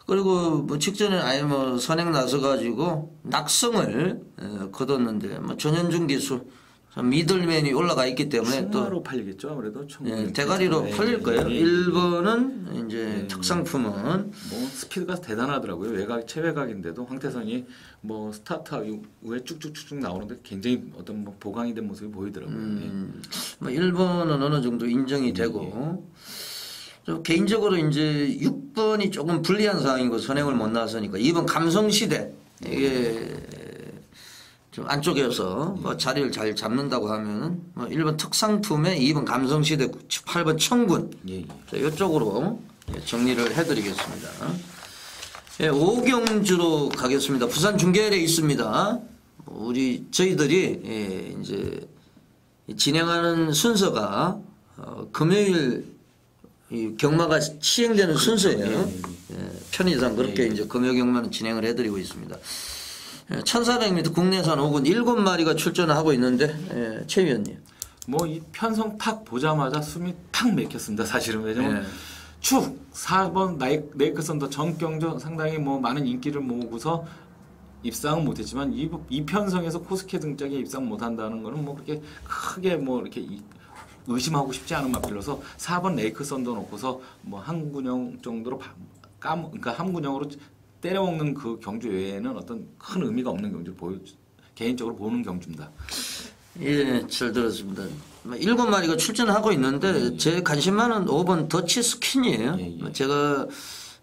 그리고 뭐 직전에 아예 뭐 선행 나서 가지고 낙성을 거뒀는데 뭐 전현준 기수 미들맨이 올라가 있기 때문에 또 승마로 팔리겠죠 아무래도 대가리로 팔릴 거예요. 1번은 이제 특상품은 뭐 스피드가 대단하더라고요. 외곽 최외곽인데도 황태선이 뭐 스타트 후에 쭉쭉쭉쭉 나오는데 굉장히 어떤 뭐 보강이 된 모습이 보이더라고요. 뭐 1번은 어느 정도 인정이 되고 좀 개인적으로 이제 6번이 조금 불리한 상황인 거 선행을 못 나서니까 2번 감성시대 이게 좀 안쪽에서 뭐 자리를 잘 잡는다고 하면은 뭐 1번 특상품에 2번 감성시대 8번 청군 이쪽으로 정리를 해드리겠습니다. 5경주로 가겠습니다. 부산 중계열에 있습니다. 저희들이 이제 진행하는 순서가 금요일 경마가 시행되는 순서예요. 편의상 그렇게 이제 금요 경마는 진행을 해드리고 있습니다. 1400m 국내산 호군 7마리가 출전하고 있는데 최 위원님. 뭐 이 편성 탁 보자마자 숨이 탁 막혔습니다. 사실은 왜냐면 축 4번 네이크 선더 전경주 상당히 뭐 많은 인기를 모으고서 입상은 못했지만 이 편성에서 코스케 등짝에 입상 못한다는 거는 뭐 그렇게 크게 뭐 이렇게 의심하고 싶지 않은 마필로서 4번 네이크 선더 놓고서 뭐 한 군형 정도로 그러니까 한 군형으로 때려먹는 그 경주 외에는 어떤 큰 의미가 없는 경주를 개인적으로 보는 경주입니다. 예, 잘 들었습니다. 7마리가 출전하고 있는데 제 관심만은 5번 더치 스킨이에요. 제가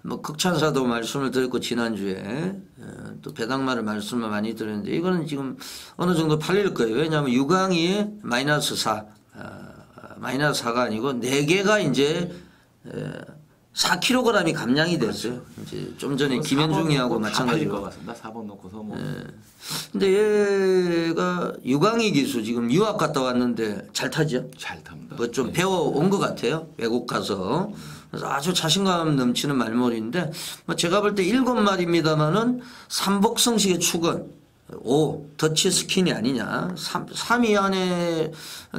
뭐 극찬사도 말씀을 드렸고 지난주에 또 배당말을 말씀을 많이 드렸는데 이거는 지금 어느 정도 팔릴 거예요. 왜냐하면 유광이 마이너스 4, 마이너스 4가 아니고 4개가 이제 4kg이 감량이 됐어요. 이제 좀 전에 김현중이하고 마찬가지로. 것 같습니다. 4번 놓고서 뭐. 근데 얘가 유광희 기수 지금 유학 갔다 왔는데 잘 타죠? 잘 탑니다. 뭐 좀 배워온 것 같아요. 외국 가서. 그래서 아주 자신감 넘치는 말머리인데 뭐 제가 볼 때 7마리입니다만은 삼복성식의 축은 5 더치 스킨이 아니냐. 3위 안에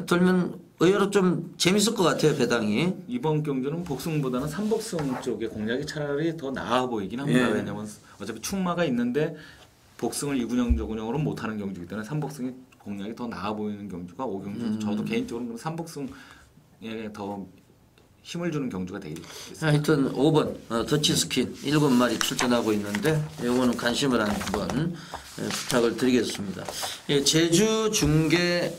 들면 의외로 좀 재밌을 것 같아요, 배당이. 이번 경주는 복승보다는 삼복승 쪽의 공략이 차라리 더 나아 보이긴 합니다. 예. 왜냐하면 어차피 충마가 있는데 복승을 2군형 저군형으로 못하는 경주이기 때문에 삼복승의 공략이 더 나아 보이는 경주가 5경주. 저도 개인적으로 삼복승에 더 힘을 주는 경주가 되겠습니다. 하여튼 5번 더치 스킨 7마리 출전하고 있는데 이거는 관심을 한번 부탁을 드리겠습니다. 예, 제주 중계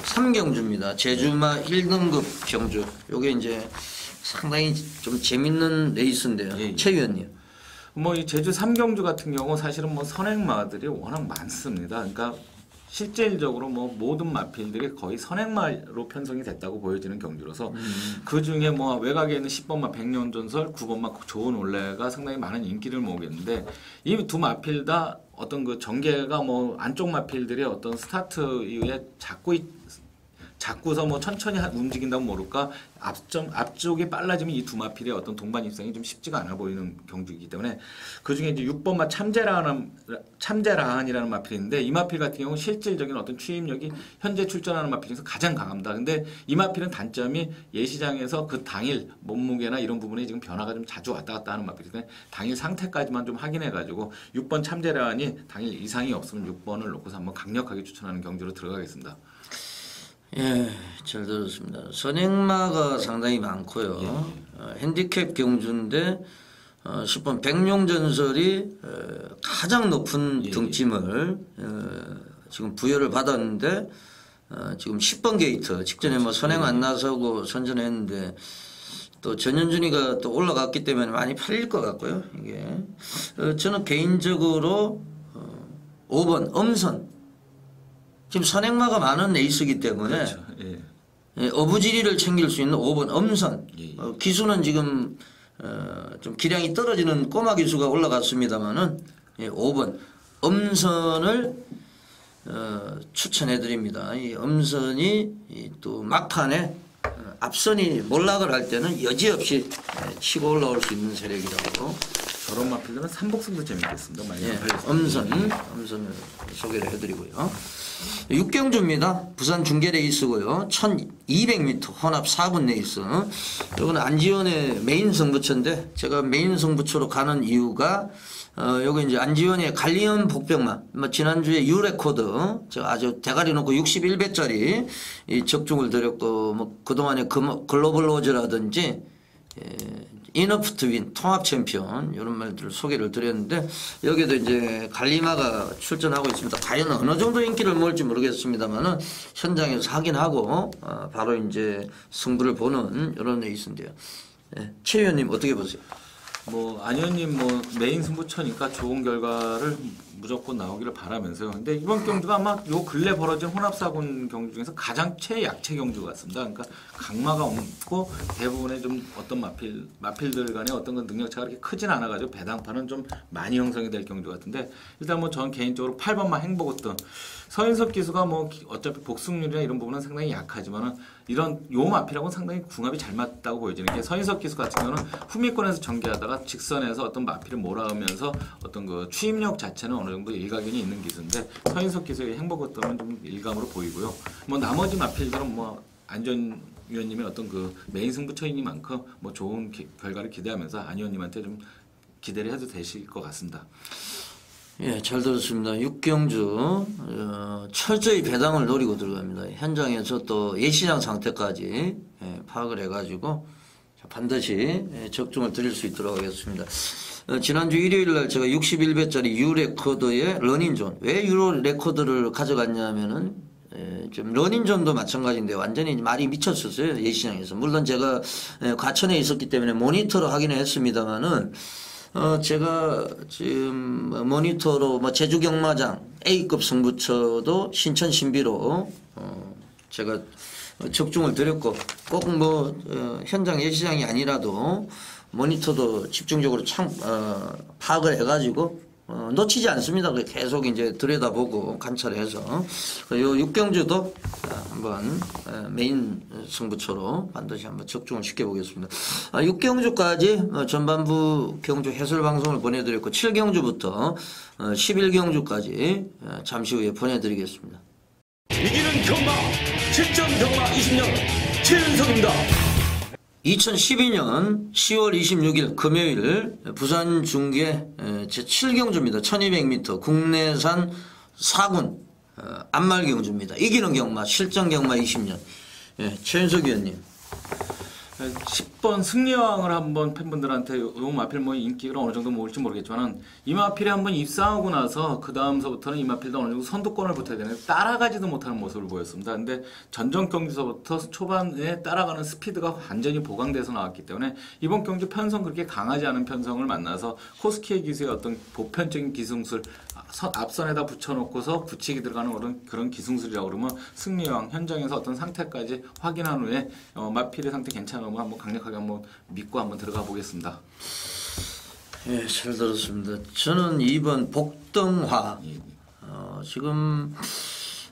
3경주입니다. 제주마 1등급 경주. 요게 이제 상당히 좀 재밌는 레이스인데요. 예. 최 위원님. 뭐 이 제주 3경주 같은 경우 사실은 뭐 선행마들이 워낙 많습니다. 그러니까 실질적으로 뭐 모든 마필들이 거의 선행마로 편성이 됐다고 보여지는 경주라서 그 중에 뭐 외곽에 있는 10번마 백년전설, 9번마 좋은 올레가 상당히 많은 인기를 모으겠는데 이 두 마필 다 어떤 그 전개가 뭐 안쪽 마필들의 어떤 스타트 이후에 자꾸서 뭐 천천히 움직인다고 모를까 앞쪽이 빨라지면 이 두 마필의 어떤 동반 입상이 좀 쉽지가 않아 보이는 경주이기 때문에 그 중에 이제 6번마 참제라한이라는 마필인데 이 마필 같은 경우는 실질적인 어떤 추임력이 현재 출전하는 마필 중에서 가장 강합니다. 근데 이 마필은 단점이 예시장에서 그 당일 몸무게나 이런 부분에 지금 변화가 좀 자주 왔다 갔다 하는 마필이기 때문에 당일 상태까지만 좀 확인해가지고 6번 참제라한이 당일 이상이 없으면 6번을 놓고서 한번 강력하게 추천하는 경주로 들어가겠습니다. 예, 잘 들었습니다. 선행마가 상당히 많고요. 핸디캡 경주인데 10번 백룡전설이 가장 높은 등짐을 지금 부여를 받았는데 지금 10번 게이트 직전에 뭐 선행 안 나서고 선전했는데 또 전현준이가 또 올라갔기 때문에 많이 팔릴 것 같고요. 이게 저는 개인적으로 5번 엄선 지금 선행마가 많은 레이스이기 때문에 그렇죠. 예. 어부지리를 챙길 수 있는 5번 엄선 기수는 지금 좀 기량이 떨어지는 꼬마 기수가 올라갔습니다만은 5번 엄선을 추천해 드립니다. 이 엄선이 또 막판에 앞선이 몰락을 할 때는 여지없이 치고 올라올 수 있는 세력이라고. 저런 마필들은 삼복승도 재밌겠습니다. 예, 엄선을 소개를 해드리고요. 6경주입니다. 부산 중계 레이스고요. 1200m 혼합 4분 레이스. 이거는 안지원의 메인 승부처인데 제가 메인 승부처로 가는 이유가 여기 이제 안지원의 갈리언 복병마 뭐 지난주에 유레코드 제가 아주 대가리 놓고 61배짜리 이 적중을 드렸고 뭐 그동안에 글로벌 로즈라든지 이너프 트윈 통합 챔피언 이런 말들을 소개를 드렸는데 여기도 이제 갈리마가 출전하고 있습니다. 과연 어느 정도 인기를 모을지 모르겠습니다만은 현장에서 확인하고 바로 이제 승부를 보는 이런 레이스인데요. 네. 최 의원님 어떻게 보세요? 뭐 안현님 뭐 메인 승부처니까 좋은 결과를 무조건 나오기를 바라면서요. 근데 이번 경주가 아마 요 근래 벌어진 혼합사군 경주 중에서 가장 최약체 경주 같습니다. 그러니까 강마가 없고 대부분의 좀 어떤 마필들 간의 어떤 건 능력차가 그렇게 크진 않아가지고 배당판은 좀 많이 형성이 될 경주 같은데 일단 뭐 전 개인적으로 8번마 행복했던 서인석 기수가 뭐 어차피 복승률이나 이런 부분은 상당히 약하지만은 이런 요 마필하고는 상당히 궁합이 잘 맞다고 보여지는 게 서인석 기수 같은 경우는 후미권에서 전개하다가 직선에서 어떤 마필을 몰아오면서 어떤 그 추임력 자체는 어느 정도 일가견이 있는 기수인데 서인석 기수의 행복했던은 좀 일감으로 보이고요. 뭐 나머지 마필들은 뭐 안전 위원님의 어떤 그 메인 승부처이니만큼 뭐 좋은 결과를 기대하면서 안 위원님한테 좀 기대를 해도 되실 것 같습니다. 예, 잘 들었습니다. 6경주 철저히 배당을 노리고 들어갑니다. 현장에서 또 예시장 상태까지 파악을 해가지고 반드시 적중을 드릴 수 있도록 하겠습니다. 지난주 일요일날 제가 61배짜리 유레코드의 러닝존 왜 유레코드를 가져갔냐면은 좀 러닝존도 마찬가지인데 완전히 말이 미쳤었어요. 예시장에서. 물론 제가 과천에 있었기 때문에 모니터로 하기는 했습니다만은 제가 지금 모니터로 뭐 제주 경마장 A급 승부처도 신천 신비로 제가 적중을 드렸고 꼭 뭐 현장 예시장이 아니라도 모니터도 집중적으로 파악을 해가지고 놓치지 않습니다. 계속 이제 들여다보고 관찰해서 요 육경주도 한번 메인 승부처로 반드시 한번 적중을 시켜보겠습니다. 육경주까지 전반부 경주 해설 방송을 보내드렸고 7경주부터 11경주까지 잠시 후에 보내드리겠습니다. 이기는 경마 7점 경마 20년 최은석입니다. 2012년 10월 26일 금요일 부산 중계 제7경주입니다. 1200m 국내산 4군 안말경주입니다. 이기는 경마 실전 경마 20년. 최윤석 위원님. 10번 승리왕을 한번 팬분들한테 요 마필 뭐 인기가 어느 정도 모을지 모르겠지만 이 마필이 한번 입상하고 나서 그 다음서부터는 이 마필도 어느 정도 선두권을 붙어야 되는데 따라가지도 못하는 모습을 보였습니다. 근데 전전 경기서부터 초반에 따라가는 스피드가 완전히 보강돼서 나왔기 때문에 이번 경주 편성 그렇게 강하지 않은 편성을 만나서 코스키의 기수의 어떤 보편적인 기승술 앞선에다 붙여놓고서 붙이기 들어가는 그런 기승술이라고 그러면 승리왕 현장에서 어떤 상태까지 확인한 후에 마필의 상태 괜찮으면 한번 강력하게 한번 믿고 한번 들어가 보겠습니다. 예, 잘 들었습니다. 저는 2번 복덩화 지금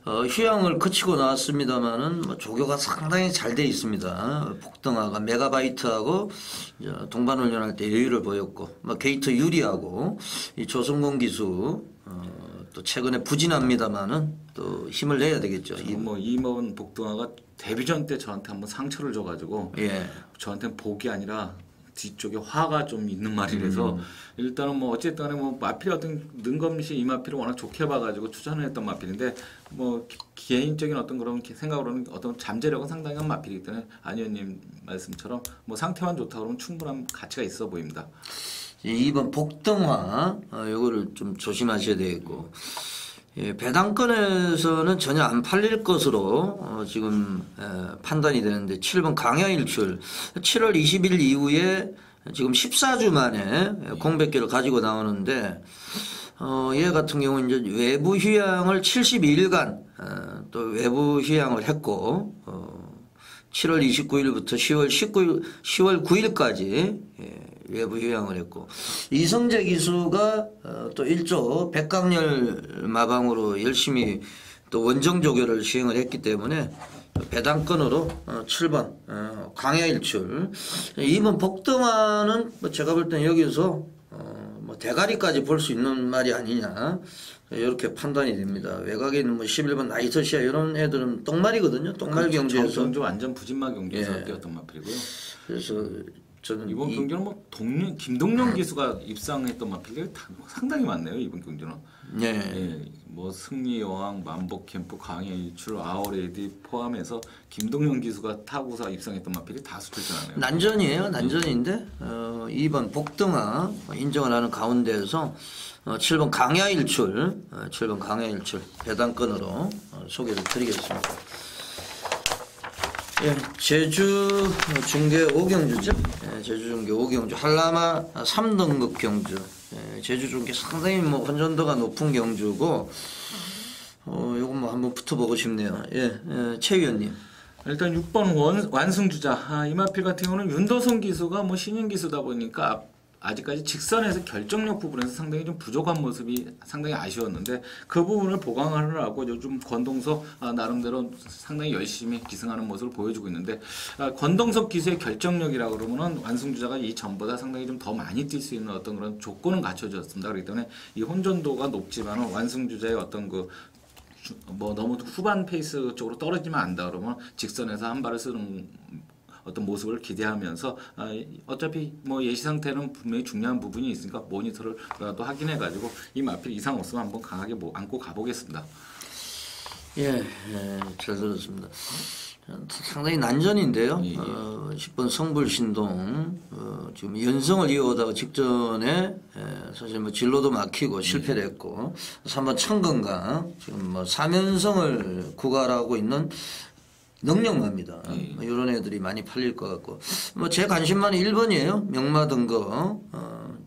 휴양을 거치고 나왔습니다만은 뭐 조교가 상당히 잘 돼 있습니다. 복덩화가 메가바이트하고 동반훈련할 때 여유를 보였고 뭐 게이트 유리하고 이 조성공 기수 또 최근에 부진합니다만은 또 힘을 내야 되겠죠. 뭐 이번 복덩화가 데뷔전 때 저한테 한번 상처를 줘가지고 저한테는 복이 아니라 뒤쪽에 화가 좀 있는 말이라서 일단은 뭐 어쨌든 간에 뭐 마필이 어떤 능검시 이 마필을 워낙 좋게 봐가지고 투자를 했던 마필인데 뭐 개인적인 어떤 그런 생각으로는 어떤 잠재력은 상당한 마필이기 때문에 안 의원님 말씀처럼 뭐 상태만 좋다 그러면 충분한 가치가 있어 보입니다. 2번 복덩화 요거를 좀 조심하셔야 되겠고 배당권에서는 전혀 안 팔릴 것으로 지금 판단이 되는데 7번 강야일출 7월 20일 이후에 지금 14주 만에 공백기를 가지고 나오는데 얘 같은 경우는 이제 외부 휴양을 72일간 또 외부 휴양을 했고 7월 29일부터 10월 9일까지 외부 휴양을 했고 이성재 기수가 또 1조 백강렬 마방으로 열심히 또 원정 조교를 시행을 했기 때문에 배당권으로 7번 강야일출 2번 복덩화는 뭐 제가 볼 땐 여기서 뭐 대가리까지 볼 수 있는 말이 아니냐 이렇게 판단이 됩니다. 외곽에 있는 뭐 11번 나이터시아 이런 애들은 똥말이거든요. 똥말 경주에서 경주 완전 부진마 경주에서 뛰었던 마필이고요. 그래서 저는 이번 경주는 뭐 김동령 기수가 입상했던 마필이 상당히 많네요. 이번 경주는. 뭐 승리여왕, 만복캠프, 강야일출, 아워레디 포함해서 김동령 기수가 타고서 입상했던 마필이 다수 출전하네요. 난전이에요. 난전인데 2번 복덩화 인정을 하는 가운데에서 7번 강야일출 7번 강야일출 배당권으로 소개를 드리겠습니다. 제주 중계 5경주죠. 제주 중계 5경주 한라마 3등급 경주. 제주 중계 상당히 뭐 혼전도가 높은 경주고 요거 뭐 한번 붙어보고 싶네요. 최 위원님. 일단 6번 완승주자 이 마필 같은 경우는 윤도성 기수가 뭐 신인 기수다 보니까 아직까지 직선에서 결정력 부분에서 상당히 좀 부족한 모습이 상당히 아쉬웠는데 그 부분을 보강하느라고 요즘 권동석 나름대로 상당히 열심히 기승하는 모습을 보여주고 있는데 권동석 기수의 결정력이라고 그러면은 완승주자가 이 전보다 상당히 좀 더 많이 뛸 수 있는 어떤 그런 조건은 갖춰졌습니다. 그렇기 때문에 이 혼전도가 높지만은 완승주자의 어떤 뭐 너무 후반 페이스 쪽으로 떨어지면 안다 그러면 직선에서 한 발을 쓰는 어떤 모습을 기대하면서 어차피 뭐 예시 상태는 분명히 중요한 부분이 있으니까 모니터를라도 확인해 가지고 이 마필 이상 없으면 한번 강하게 안고 가보겠습니다. 잘 들었습니다. 상당히 난전인데요. 10번 성불신동 지금 연성을 이어오다가 직전에 사실 뭐 진로도 막히고 실패를 했고 3번 청건강 지금 뭐 3연성을 구가하고 있는 능력마입니다. 이런 애들이 많이 팔릴 것 같고 뭐 제 관심만은 1번이에요. 명마등거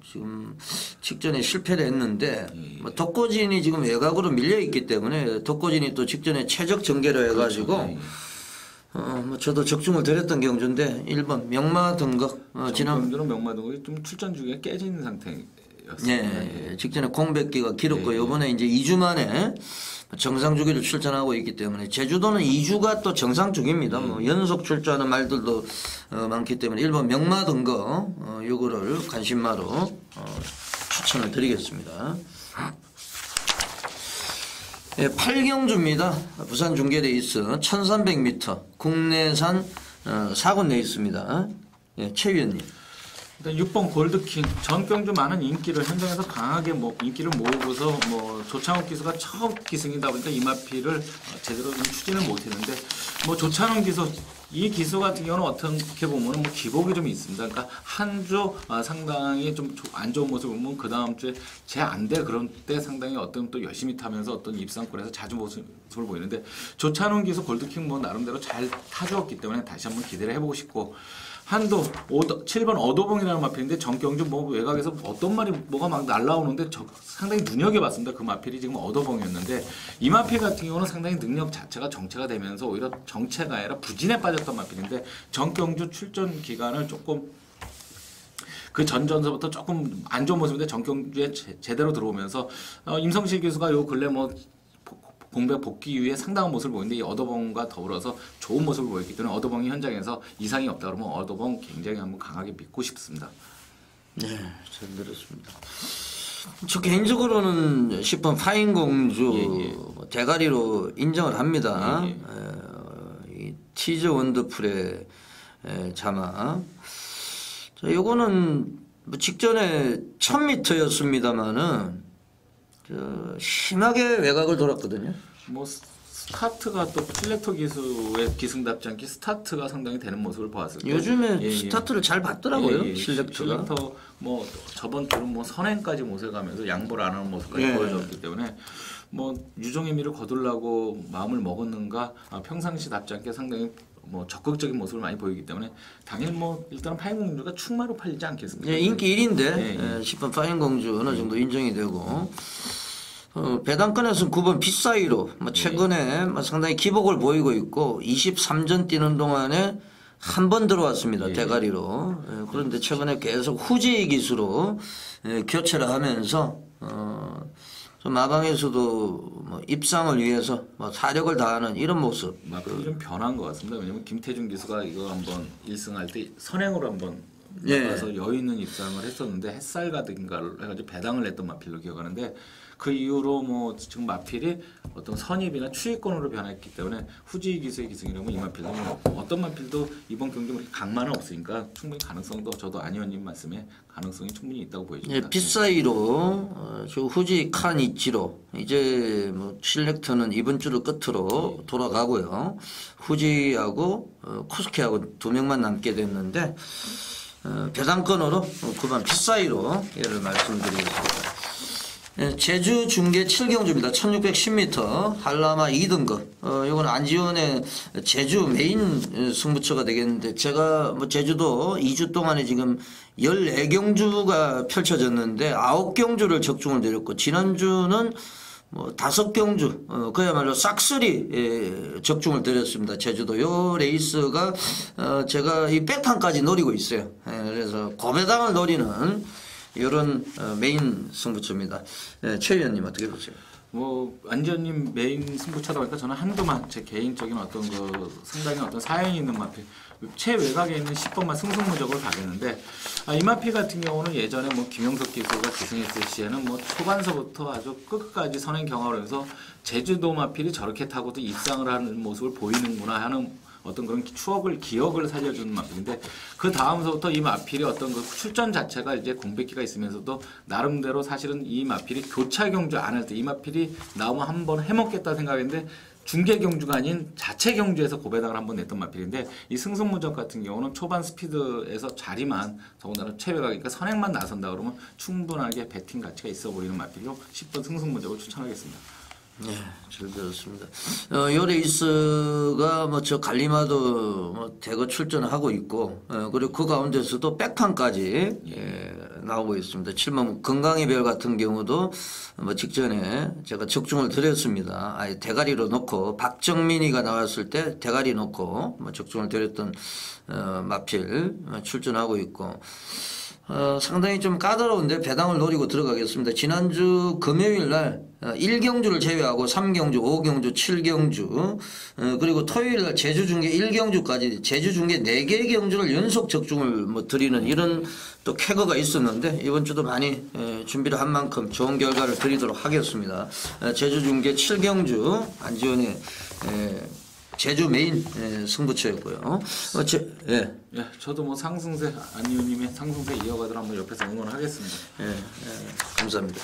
지금 직전에 실패를 했는데 뭐 덕고진이 지금 외곽으로 밀려 있기 때문에 덕고진이 또 직전에 최적 전개를 해가지고 뭐 저도 적중을 드렸던 경주인데 1번 명마등거 지난 경주는 명마등거이 좀 출전 중에 깨진 상태였습니다. 네, 직전에 공백기가 길었고 이번에 이제 2주 만에 정상 주기를 출전하고 있기 때문에 제주도는 2주가 또 정상 주기입니다. 뭐 연속 출전하는 말들도 많기 때문에 1번 명마등거 요거를 관심마로 추천을 드리겠습니다. 예, 8경주입니다. 부산 중계레이스 1300m 국내산 4군 레이스입니다. 예, 최 위원님. 일단 6번 골드킹 전 경주 많은 인기를 현장에서 강하게 인기를 모으고서 조창욱 기수가 첫 기승이다 보니까 이마피를 제대로 추진을 못했는데 조창욱 기수 이 기수 같은 경우는 어떻게 보면은 기복이 좀 있습니다. 그러니까 한 주 상당히 좀 안 좋은 모습을 보면 그 다음 주에 제 안 돼 그런 때 상당히 어떤 또 열심히 타면서 어떤 입상권에서 자주 모습을 보이는데 조찬훈 기수 골드킹 나름대로 잘 타주었기 때문에 다시 한번 기대를 해보고 싶고 한도 7번 어도봉이라는 마필인데 전경주 외곽에서 어떤 말이 뭐가 막 날라오는데 상당히 눈여겨봤습니다. 그 마필이 지금 어도봉이었는데 이 마필 같은 경우는 상당히 능력 자체가 정체가 되면서 오히려 정체가 아니라 부진에 빠졌던 마필인데 전경주 출전 기간을 조금 그 전전서부터 조금 안 좋은 모습인데 전경주에 제대로 들어오면서 임성실 교수가 요 근래 공백 복귀 이후에 상당한 모습을 보이는데 이 어도봉과 더불어서 좋은 모습을 보였기 때문에 어도봉이 현장에서 이상이 없다 그러면 어도봉 굉장히 한번 강하게 믿고 싶습니다. 네, 잘 들었습니다. 저 개인적으로는 10번 파인공주 대가리로 인정을 합니다. 이 티저 원더풀의 자막. 자, 요거는 직전에 1000m였습니다만은 심하게 외곽을 돌았거든요. 스타트가 또 필레토 기수의 기승답지 않게 스타트가 상당히 되는 모습을 보았을 때 요즘에 스타트를 잘 봤더라고요. 실력터가. 저번 주는 선행까지 못해 가면서 양보를 안 하는 모습까지 보여줬기 때문에 유종의 미를 거두려고 마음을 먹었는가 평상시답지 않게 상당히 적극적인 모습을 많이 보이기 때문에 당연히 일단은 파인공주가 충마로 팔리지 않겠습니까? 예, 인기 1인데 10번 파인공주 어느 정도 인정이 되고 배당권에서는 9번 빗사이로 최근에 상당히 기복을 보이고 있고 23전 뛰는 동안에 한 번 들어왔습니다. 대가리로. 그런데 최근에 계속 후지 기수로 교체를 하면서 마방에서도 입상을 위해서 사력을 다하는 이런 모습. 좀 변한 것 같습니다. 왜냐면 김태준 기수가 이거 한번 1승할 때 선행으로 한번 가서 여유 있는 입상을 했었는데 햇살 가든가를 해가지고 배당을 냈던 마필로 기억하는데 그 이후로 지금 마필이 어떤 선입이나 추위권으로 변했기 때문에 후지 기수의 기승이라면 이 마필도 어떤 마필도 이번 경기 그렇게 강만은 없으니까 충분히 가능성도 저도 안 의원님 말씀에 가능성이 충분히 있다고 보여집니다. 예, 빗사이로 저 후지 칸 이치로 이제 실렉터는 이번 주를 끝으로 돌아가고요. 후지하고 코스케하고 2명만 남게 됐는데 배당권으로 9번 빗사이로 예를 말씀드리겠습니다. 제주 중계 7경주입니다. 1610m 한라마 2등급. 이건 안지원의 제주 메인 승부처가 되겠는데 제가 제주도 2주 동안에 지금 14경주가 펼쳐졌는데 9경주를 적중을 드렸고 지난주는 5경주 그야말로 싹쓸이 적중을 드렸습니다. 제주도 요 레이스가 제가 이 백판까지 노리고 있어요. 그래서 고배당을 노리는 이런 메인 승부처입니다. 최 의원님 어떻게 보세요? 안지원님 메인 승부처다 보니까 저는 한두만 제 개인적인 어떤 상당히 어떤 사연이 있는 마필 최외곽에 있는 10번만 승승무적으로 가겠는데 이 마필 같은 경우는 예전에 김영석 기수가 기승했을 시에는 초반서부터 아주 끝까지 선행 경험을 해서 제주도 마필이 저렇게 타고도 입상을 하는 모습을 보이는구나 하는 어떤 그런 기억을 살려주는 마필인데 그 다음서부터 이 마필이 어떤 출전 자체가 이제 공백기가 있으면서도 나름대로 사실은 이 마필이 교차 경주 안 할 때 이 마필이 나오면 한번 해먹겠다 생각했는데 중계 경주가 아닌 자체 경주에서 고배당을 한번 냈던 마필인데 이 승승무적 같은 경우는 초반 스피드에서 자리만 더군다나 최외곽이니까 선행만 나선다 그러면 충분하게 배팅 가치가 있어 보이는 마필로 10번 승승무적을 추천하겠습니다. 네, 잘 들었습니다. 요 레이스가 뭐 저 갈리마도 뭐 대거 출전하고 있고, 그리고 그 가운데서도 백판까지 나오고 있습니다. 7번 건강의 별 같은 경우도 뭐 직전에 제가 적중을 드렸습니다. 아예 대가리로 놓고 박정민이가 나왔을 때 대가리 놓고 뭐 적중을 드렸던 마필 출전하고 있고. 상당히 좀 까다로운데 배당을 노리고 들어가겠습니다. 지난주 금요일 날 1경주를 제외하고 3경주, 5경주, 7경주 그리고 토요일 날 제주 중계 1경주까지 제주 중계 4개의 경주를 연속 적중을 뭐 드리는 이런 또 쾌거가 있었는데 이번 주도 많이 준비를 한 만큼 좋은 결과를 드리도록 하겠습니다. 제주 중계 7경주 안지원의 제주 메인 승부처였고요. 예. 예, 저도 뭐 상승세 안의원님의 상승세 이어가도록 한번 옆에서 응원하겠습니다. 예, 감사합니다.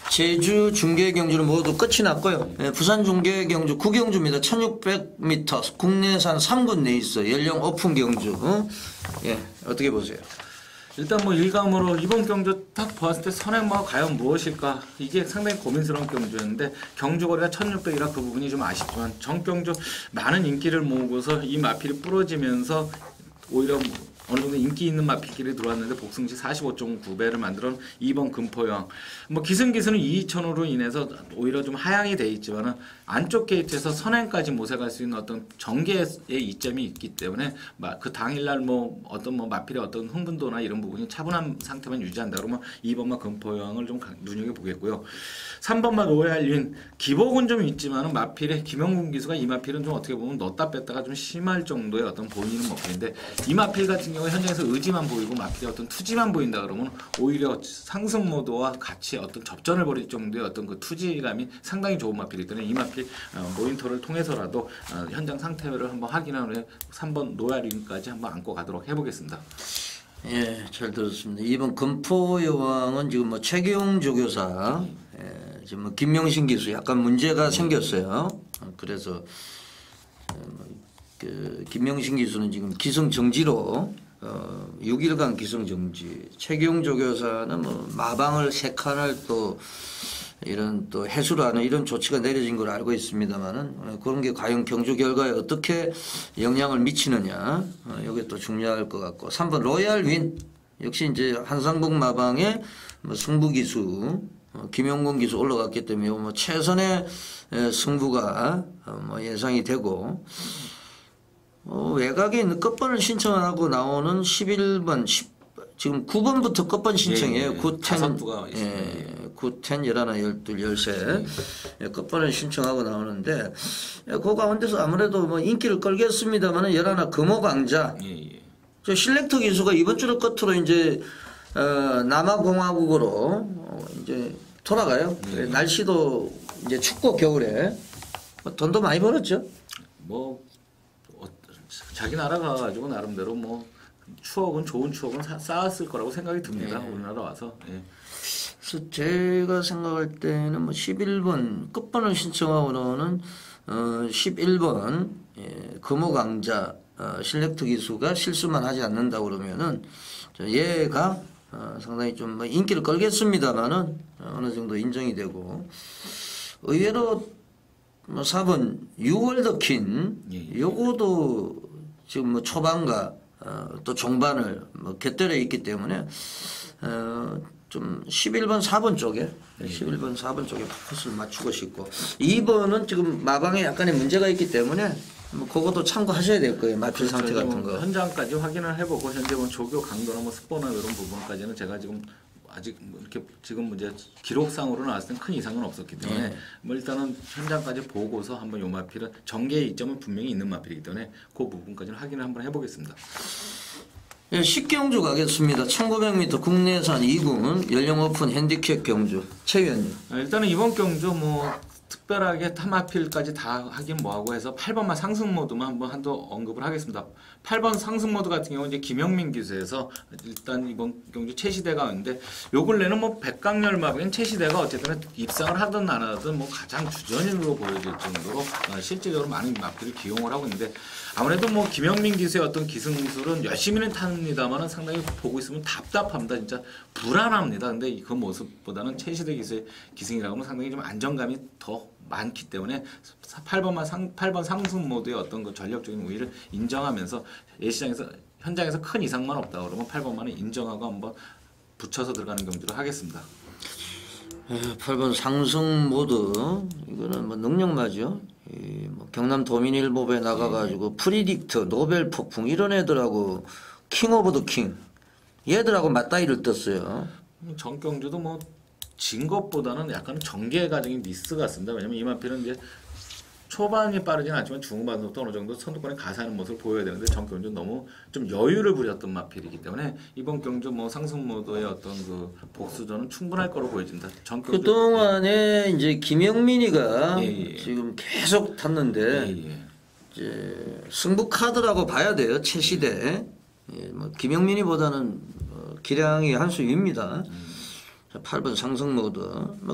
제주 중계 경주는 모두 끝이 났고요. 부산 중계 경주 9경주입니다. 1600m 국내산 3군 레이스 연령 오픈 경주. 어떻게 보세요? 일단 뭐 일감으로 이번 경주 딱 보았을 때 선행마가 과연 무엇일까 이게 상당히 고민스러운 경주였는데 경주거리가 1600이라 그 부분이 좀 아쉽지만 정경주 많은 인기를 모으고서 이 마필이 부러지면서 오히려 어느 정도 인기 있는 마필끼리 들어왔는데 복승시 45.9배를 만들어 2번 금포여왕. 뭐 기승기수는 2,000으로 인해서 오히려 좀 하향이 돼 있지만은 안쪽 게이트에서 선행까지 모색할 수 있는 어떤 전개의 이점이 있기 때문에 그 당일날 뭐 어떤 뭐 마필의 어떤 흥분도나 이런 부분이 차분한 상태만 유지한다 그러면 2번마 금포여왕을 좀 눈여겨 보겠고요. 3번마 노얄윈 기복은 좀 있지만은 마필의 김영군 기수가 이 마필은 좀 어떻게 보면 넣었다 뺐다가 좀 심할 정도의 어떤 보이는 마필인데 이 마필 같은 경우 현장에서 의지만 보이고 마필의 어떤 투지만 보인다 그러면 오히려 상승 모드와 같이 어떤 접전을 벌일 정도의 어떤 그 투지감이 상당히 좋은 마필이기 때문에 이 마필 모니터를 통해서라도 현장 상태를 한번 확인하는 후에 3번 노얄윈까지 한번 안고 가도록 해보겠습니다. 예, 잘 들었습니다. 이번 금포여왕은 지금 뭐 최기용 조교사, 지금 뭐 김명신 기수 약간 문제가 생겼어요. 그래서 그 김명신 기수는 지금 기승정지로 6일간 기승정지. 최기용 조교사는 뭐 마방을 3칸을 또 이런 또 해수를 하는 이런 조치가 내려진 걸 알고 있습니다만은 그런 게 과연 경주 결과에 어떻게 영향을 미치느냐 이게 또 중요할 것 같고 3번 로얄 윈 역시 이제 한상봉 마방의 뭐 승부 기수 김용곤 기수 올라갔기 때문에 뭐 최선의 승부가 뭐 예상이 되고 외곽에 있는 끝번을 신청하고 나오는 11번 지금 9번부터 끝번 신청이에요. 9, 10, 9, 10, 11, 12, 13 끝번을 신청하고 나오는데 그 가운데서 아무래도 뭐 인기를 끌겠습니다만 11 금호강자 저 실렉터 기수가 이번 주를 끝으로 이제 남아공화국으로 이제 돌아가요. 날씨도 이제 춥고 겨울에 돈도 많이 벌었죠. 뭐 자기 나라가 가지고 나름대로 뭐 추억은 좋은 추억은 쌓았을 거라고 생각이 듭니다. 우리나라 와서. 그래서 제가 생각할 때는 뭐 11번 끝번을 신청하고 나오는 11번 금호강자 실렉트 기수가 실수만 하지 않는다 그러면은 얘가 상당히 좀 뭐 인기를 끌겠습니다만은 어느 정도 인정이 되고 의외로 뭐 4번 6월 더킨 요거도 지금 뭐 초반과 또 종반을 뭐 곁들여 있기 때문에 좀 11번 4번 쪽에 11번 4번 쪽에 포커스를 맞추고 싶고 2번은 지금 마방에 약간의 문제가 있기 때문에 뭐 그것도 참고하셔야 될 거예요. 마필 상태 같은 거. 현장까지 확인을 해보고 현재 뭐 조교 강도나 뭐 스포나 이런 부분까지는 제가 지금 아직 뭐 이렇게 지금 문제 기록상으로 나왔을 땐 큰 이상은 없었기 때문에 뭐 일단은 현장까지 보고서 한번 요 마필은 전개의 이점은 분명히 있는 마필이기 때문에 그 부분까지는 확인을 한번 해보겠습니다. 예, 10경주 가겠습니다. 1900m 국내산 2군 연령 오픈 핸디캡 경주 최 위원님. 일단은 이번 경주 뭐 특별하게 타마필까지 다 하긴 뭐하고 해서 8번만 상승 모드만 한번 한도 언급을 하겠습니다. 8번 상승 모드 같은 경우 이제 김영민 기수에서 일단 이번 경주 최시대가 왔는데 요 근래는 뭐 백강렬 마병인 최시대가 어쨌든 입상을 하든 안 하든 뭐 가장 주전으로 보여질 정도로 실질적으로 많은 마필을 기용을 하고 있는데 아무래도 뭐 김영민 기수의 어떤 기승술은 열심히는 탑니다만은 상당히 보고 있으면 답답합니다. 진짜 불안합니다. 근데 그 모습보다는 최시대 기수의 기승이라고 하면 상당히 좀 안정감이 더 많기 때문에 8번 상승 모드의 어떤 그 전력적인 우위를 인정하면서 예시장에서 현장에서 큰 이상만 없다 그러면 8번만은 인정하고 한번 붙여서 들어가는 경주를 하겠습니다. 8번 상승 모드 이거는 뭐 능력마죠. 뭐 경남 도민일보에 나가가지고 프리딕트 노벨 폭풍 이런 애들하고 킹 오브 더 킹 얘들하고 맞다이를 떴어요. 정경주도 뭐 진 것보다는 약간 전개 과정이 미스 같습니다. 왜냐면 이만필은 이제 초반이 빠르진 않지만 중반부터 어느 정도 선두권에 가세하는 모습을 보여야 되는데 정경주 너무 좀 여유를 부렸던 마필이기 때문에 이번 경주 뭐 상승 모드의 어떤 그 복수전은 충분할 거로 보여진다. 정경주 그동안에 이제 김영민이가 지금 계속 탔는데 이제 승부 카드라고 봐야 돼요. 최시대. 뭐 김영민이보다는 기량이 한 수 위입니다. 8번 상승 모드.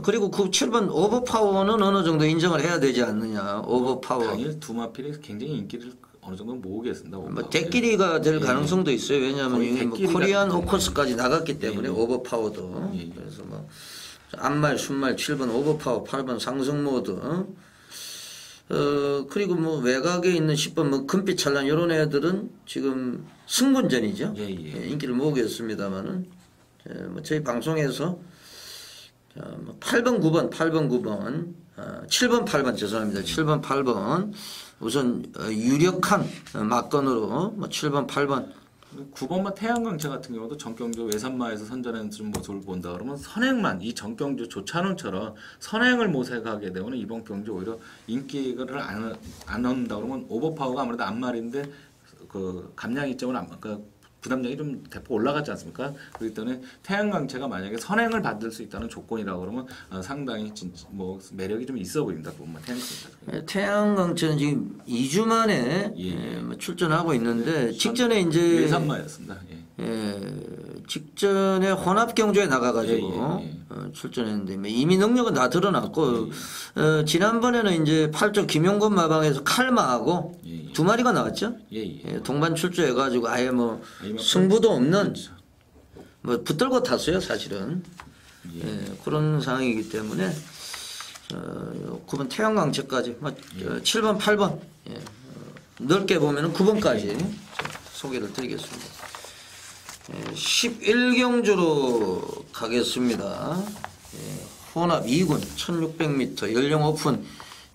그리고 7번 오버파워는 어느 정도 인정을 해야 되지 않느냐. 오버파워. 당일 두 마필이 굉장히 인기를 어느 정도 모으겠습니다. 뭐 대끼리가 될 가능성도 있어요. 왜냐하면 이게 뭐 코리안 오커스까지 나갔기 때문에 오버파워도. 그래서 뭐 앞말, 순말 7번 오버파워, 8번 상승 모드. 그리고 뭐 외곽에 있는 10번 뭐 금빛 찬란 이런 애들은 지금 승분전이죠. 인기를 모으겠습니다만은. 뭐 저희 방송에서 8번, 9번, 7번, 8번 죄송합니다. 7번, 8번 우선 유력한 막건으로 뭐 7번, 8번 9번만 태양광채 같은 경우도 정경주 외산마에서 선전하는 모습을 본다 그러면 선행만 이 정경주 조찬훈처럼 선행을 모색하게 되면 이번 경주 오히려 인기를 안 얻는다 그러면 오버파워가 아무래도 앞말인데 그 감량 이점은 부담량이 좀 대폭 올라갔지 않습니까? 그렇기 때문에 태양광채가 만약에 선행을 받을 수 있다는 조건이라고 그러면 상당히 진짜 뭐 매력이 좀 있어 보인다. 보면 태양광채는 지금 2주 만에 뭐 출전하고 있는데 직전에 이제 외산마였습니다. 직전에 혼합 경주에 나가가지고 출전했는데 이미 능력은 다 드러났고 지난번에는 이제 8조 김용건 마방에서 칼마하고 두 마리가 나왔죠. 동반 출조해가지고 아예 뭐 승부도 없는 뭐 붙들고 탔어요 사실은. 그런 상황이기 때문에 9번 태양광채까지 7번 8번 넓게 보면은 9번까지 소개를 드리겠습니다. 11경주로 가겠습니다. 혼합 2군 1600m 연령 오픈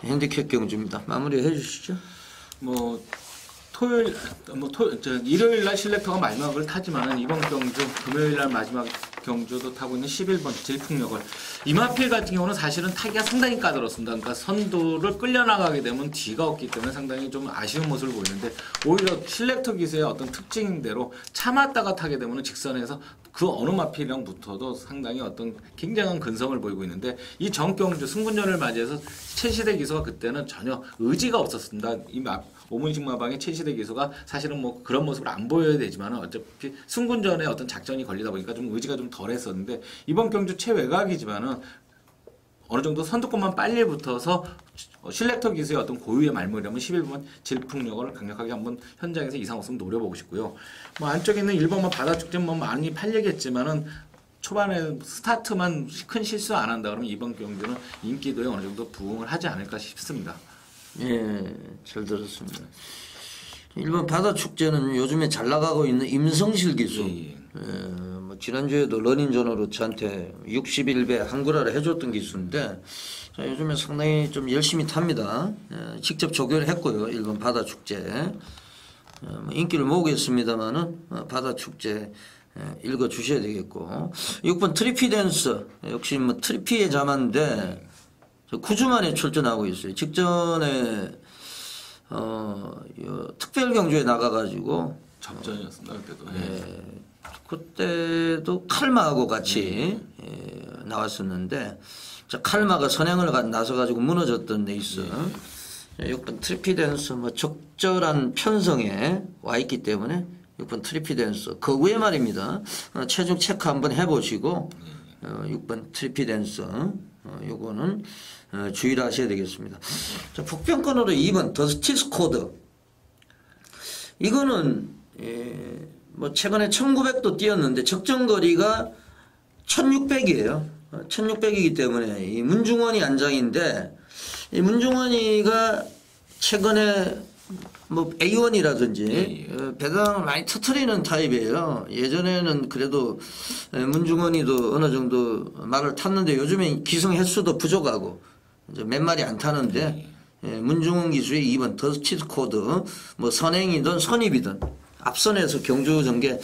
핸디캡 경주입니다. 마무리 해주시죠. 일요일 날 실내터가 마지막을 타지만은 이번 경주 금요일 날 마지막 경주도 타고 있는 11번 질풍역을 이마필 같은 경우는 사실은 타기가 상당히 까다롭습니다. 그러니까 선두를 끌려나가게 되면 뒤가 없기 때문에 상당히 좀 아쉬운 모습을 보이는데 오히려 실렉터 기수의 어떤 특징대로 참았다가 타게 되면 직선에서 그 어느 마필이랑 붙어도 상당히 어떤 굉장한 근성을 보이고 있는데 이 정경주 승분전을 맞이해서 최시대 기수가 그때는 전혀 의지가 없었습니다. 오문식 마방의 최시대 기수가 사실은 뭐 그런 모습을 안 보여야 되지만 어차피 승군전에 어떤 작전이 걸리다 보니까 좀 의지가 좀 덜했었는데 이번 경주 최외곽이지만은 어느 정도 선두권만 빨리 붙어서 실렉터 기수의 어떤 고유의 말물이라면 11번 질풍력을 강력하게 한번 현장에서 이상 없으면 노려보고 싶고요. 뭐 안쪽에 있는 1번만 바다축제 뭐 많이 팔리겠지만은 초반에 스타트만 큰 실수 안 한다 그러면 이번 경주는 인기도에 어느 정도 부응을 하지 않을까 싶습니다. 잘 들었습니다. 1번 바다축제는 요즘에 잘 나가고 있는 임성실 기수. 뭐 지난주에도 러닝존으로 저한테 61배 한글화를 해줬던 기수인데 요즘에 상당히 좀 열심히 탑니다. 직접 조교를 했고요. 1번 바다축제. 인기를 모으겠습니다만은 바다축제 읽어주셔야 되겠고 6번 트리피댄스 역시 뭐 트리피의 자만인데 9주 만에 출전하고 있어요. 직전에 특별 경주에 나가가지고 접전이었습니다. 그때도. 그때도 칼마하고 같이 나왔었는데 칼마가 선행을 나서가지고 무너졌던 레이스. 6번 트리피댄스 뭐 적절한 편성에 와 있기 때문에 6번 트리피댄스 거구의 말입니다. 체중 체크 한번 해보시고 6번 트리피댄스 요거는 주의를 하셔야 되겠습니다. 자, 복병권으로 2번 더스티스 코드. 이거는 뭐 최근에 1900도 뛰었는데 적정거리가 1600이에요. 1600이기 때문에 이 문중원이 안장인데 이 문중원이가 최근에 뭐 A1이라든지 배당을 많이 터트리는 타입이에요. 예전에는 그래도 문중원이도 어느 정도 말을 탔는데 요즘에 기성 횟수도 부족하고 이제 몇 마리 안 타는데 문중원 기수의 2번 더스티스 코드 뭐 선행이든 선입이든 앞선에서 경주 전개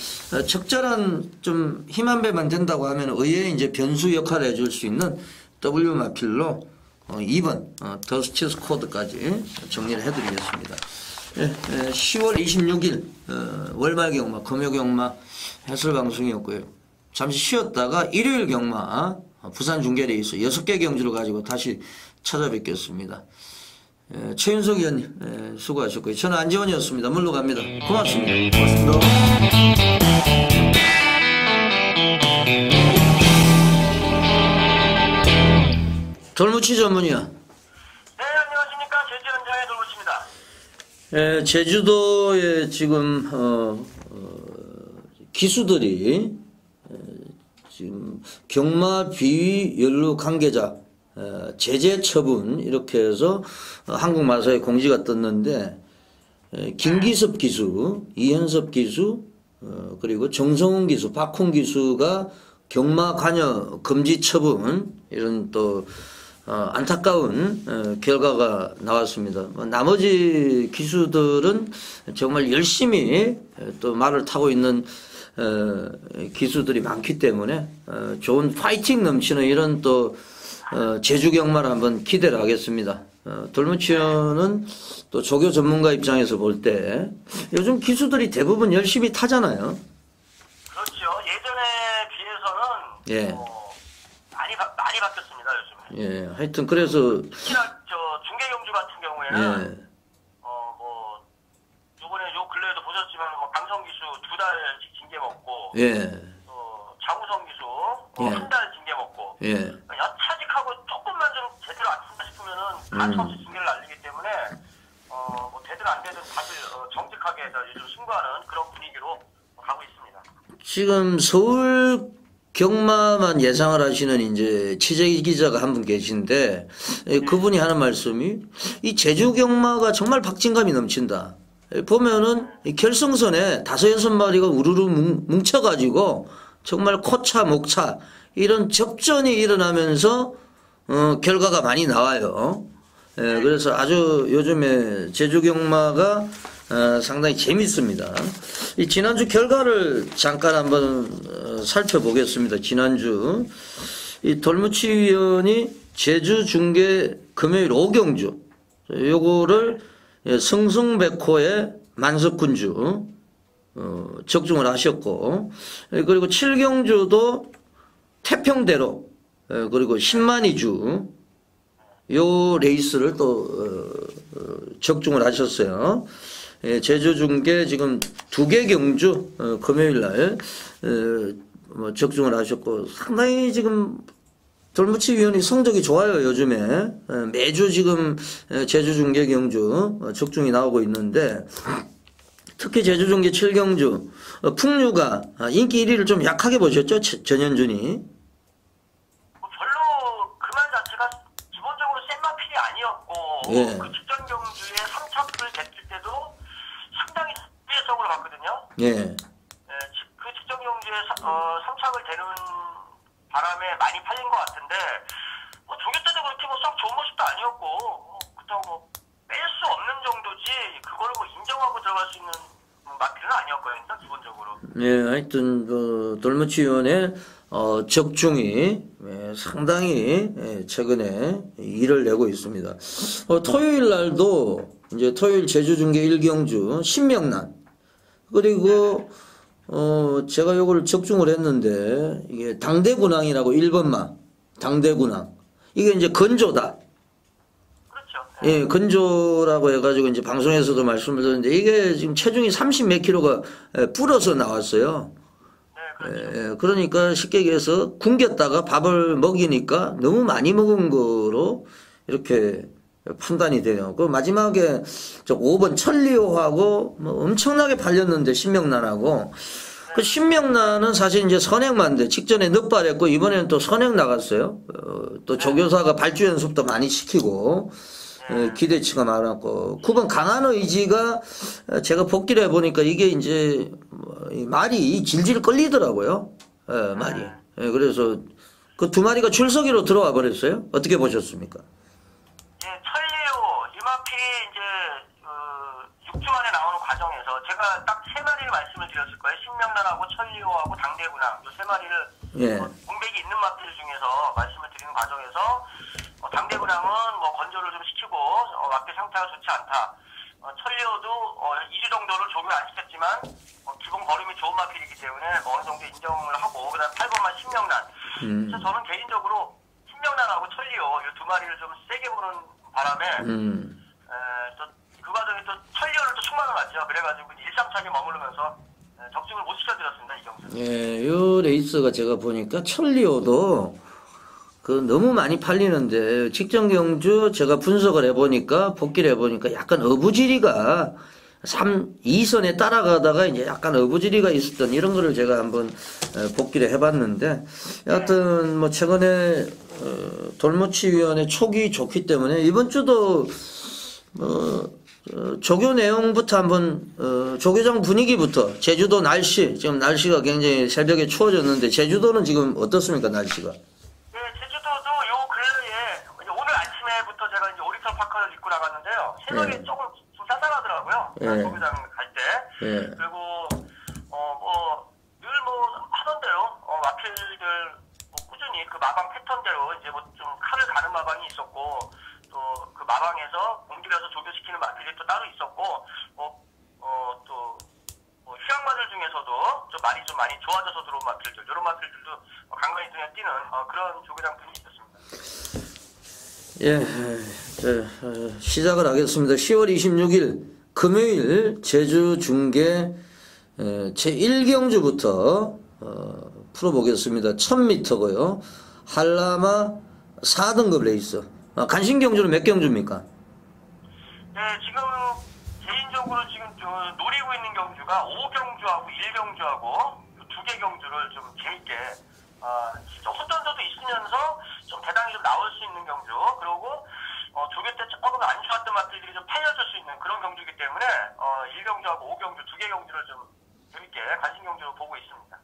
적절한 좀 힘 한 배만 된다고 하면 의외의 이제 변수 역할을 해줄 수 있는 W 마필로 2번 더스티스 코드까지 정리를 해드리겠습니다. 10월 26일 월말 경마 금요 경마 해설 방송이었고요. 잠시 쉬었다가 일요일 경마 부산 중계레이스 6개 경주를 가지고 다시 찾아뵙겠습니다. 최윤석 의원님 수고하셨고요. 저는 안지원이었습니다. 물러갑니다. 고맙습니다. 고맙습니다. 돌무치 전문이야. 네, 안녕하십니까. 제주 현장의 돌무치입니다. 제주도에 지금 기수들이 지금 경마 비위 연루 관계자 제재 처분 이렇게 해서 한국마사에 공지가 떴는데 김기섭 기수, 이현섭 기수, 그리고 정성훈 기수, 박훈 기수가 경마 관여 금지 처분 이런 또 안타까운 결과가 나왔습니다. 나머지 기수들은 정말 열심히 또 말을 타고 있는 기수들이 많기 때문에 좋은 파이팅 넘치는 이런 또 제주 경마를 한번 기대를 하겠습니다. 돌무치원은 또 조교 전문가 입장에서 볼 때 요즘 기수들이 대부분 열심히 타잖아요. 그렇죠. 예전에 비해서는 많이 바뀌었습니다. 요즘에. 예, 하여튼 그래서 특히나 중계 경주 같은 경우에는 뭐 이번에 요 근래에도 보셨지만 뭐 강성 기수 2달씩 징계 먹고 장우성 기수 한 달 징계 먹고 차직하고 조금만 좀 제대로 안 쓴다 싶으면은 가차없이 징계를 날리기 때문에 뭐 제대로 안 되든 다들 정직하게 요즘 승부하는 그런 분위기로 가고 있습니다. 지금 서울 경마만 예상을 하시는 이제 취재 기자가 한 분 계신데 그분이 하는 말씀이 이 제주 경마가 정말 박진감이 넘친다. 보면은 결승선에 5-6마리가 우르르 뭉쳐가지고 정말 코차 목차 이런 접전이 일어나면서 결과가 많이 나와요. 그래서 아주 요즘에 제주 경마가 상당히 재밌습니다. 이 지난주 결과를 잠깐 한번 살펴보겠습니다. 지난주 이 돌무치 위원이 제주 중계 금요일 5경주 요거를 성승백호의 만석군주 적중을 하셨고 그리고 7경주도 태평대로 그리고 10만이주 요 레이스를 또 적중을 하셨어요. 제주 중계 지금 2개 경주 금요일날 뭐 적중을 하셨고 상당히 지금 돌무치 위원이 성적이 좋아요. 요즘에 매주 지금 제주 중계 경주 적중이 나오고 있는데 특히 제주 중계 7경주 풍류가 인기 1위를 좀 약하게 보셨죠? 전현준이. 별로 그 말 자체가 기본적으로 센 마필이 아니었고 그 직전 경주에 3착을 됐을 때도 상당히 피해성으로 봤거든요. 그 직전 경주에 3착을 되는 바람에 많이 팔린 것 같은데 뭐 조교 때도 그렇게 뭐 썩 좋은 모습도 아니었고 그렇다고 뭐 뺄 수 없는 정도지 그걸 뭐 인정하고 들어갈 수 있는 마필은 아니었거든요. 기본적으로. 하여튼 돌무치 위원의 적중이 상당히 최근에 일을 내고 있습니다. 토요일 날도 이제 토요일 제주 중계 1경주 신명난 그리고 제가 요걸 적중을 했는데 이게 당대군항이라고 1번마 당대군항 이게 이제 건조다. 그렇죠. 예, 건조라고 해가지고 이제 방송에서도 말씀을 드렸는데 이게 지금 체중이 30 몇 킬로가 불어서 나왔어요. 네, 그렇죠. 예, 그러니까 쉽게 얘기해서 굶겼다가 밥을 먹이니까 너무 많이 먹은 거로 이렇게 판단이 돼요. 그 마지막에 저 5번 천리호하고 뭐 엄청나게 팔렸는데 신명란하고 그 신명란은 사실 이제 선행만데 직전에 늑발했고 이번에는 또 선행 나갔어요. 또 조교사가 발주 연습도 많이 시키고 기대치가 많았고 9번 강한 의지가 제가 복귀를 해보니까 이게 이제 말이 질질 끌리더라고요. 예, 말이. 예, 그래서 그 두 마리가 줄서기로 들어와 버렸어요. 어떻게 보셨습니까? 예, 천리호 이마필이 이제 6주 만에 나오는 과정에서 제가 딱 세 마리를 말씀을 드렸을 거예요. 신명란하고 천리호하고 당대군항 이 세 마리를 예. 공백이 있는 마필 중에서 말씀을 드리는 과정에서 당대군항은 뭐 건조를 좀 시키고 마필 상태가 좋지 않다. 천리호도 2주 정도를 조교 안 시켰지만 기본 걸음이 좋은 마필이기 때문에 어느 정도 인정을 하고 그다음 8번만 신명란. 그래서 저는 개인적으로 신명란하고 천리호 이 두 마리를 좀 세게 보는 바람에 또 그 과정에 또 천리호를 또 충만을 맞죠. 그래가지고 일상차게 머무르면서 적중을 못 시켜드렸습니다. 이경수. 예, 요 레이스가 제가 보니까 천리호도 그 너무 많이 팔리는데 직전 경주 제가 분석을 해보니까 복귀를 해보니까 약간 어부지리가 2선에 따라가다가 이제 약간 어부지리가 있었던 이런 거를 제가 한번 복귀를 해봤는데 여하튼 뭐 최근에 돌모치위원회 촉이 좋기 때문에 이번 주도 조교 내용부터 한번 조교장 분위기부터 제주도 날씨 지금 날씨가 굉장히 새벽에 추워졌는데 제주도는 지금 어떻습니까 날씨가? 네, 제주도도 요 근래에 오늘 아침에부터 제가 이제 오리털 파카를 입고 나갔는데요. 새벽에 조금 좀 쌀쌀하더라고요. 조교장 갈 때. 그리고 늘 하던데요. 마필들 꾸준히 그 마방 패턴대로 이제 좀 칼을 가는 마방이 있었고 또 그 마방에서 옮기려서 조교시키는 마필이 또 따로 있었고 휴양마들 중에서도 좀 말이 좀 많이 좋아져서 들어온 마필들 이런 마필들도 간간히 눈에 띄는 그런 조교장 분위기였습니다. 예, 시작을 하겠습니다. 10월 26일 금요일 제주 중계 제1경주부터 풀어보겠습니다. 1000m고요. 한라마 4등급 레이스. 간신 경주는 몇 경주입니까? 네, 지금 개인적으로 지금 노리고 있는 경주가 5경주하고 1경주하고 두 개 경주를 좀 재밌게 진짜 혼전도도 있으면서 좀 대단히 좀 나올 수 있는 경주 그리고 조교 때 조금 안 좋았던 마필들이 좀 팔려줄 수 있는 그런 경주이기 때문에 1경주하고 5경주 두 개 경주를 좀 재밌게 간신 경주로 보고 있습니다.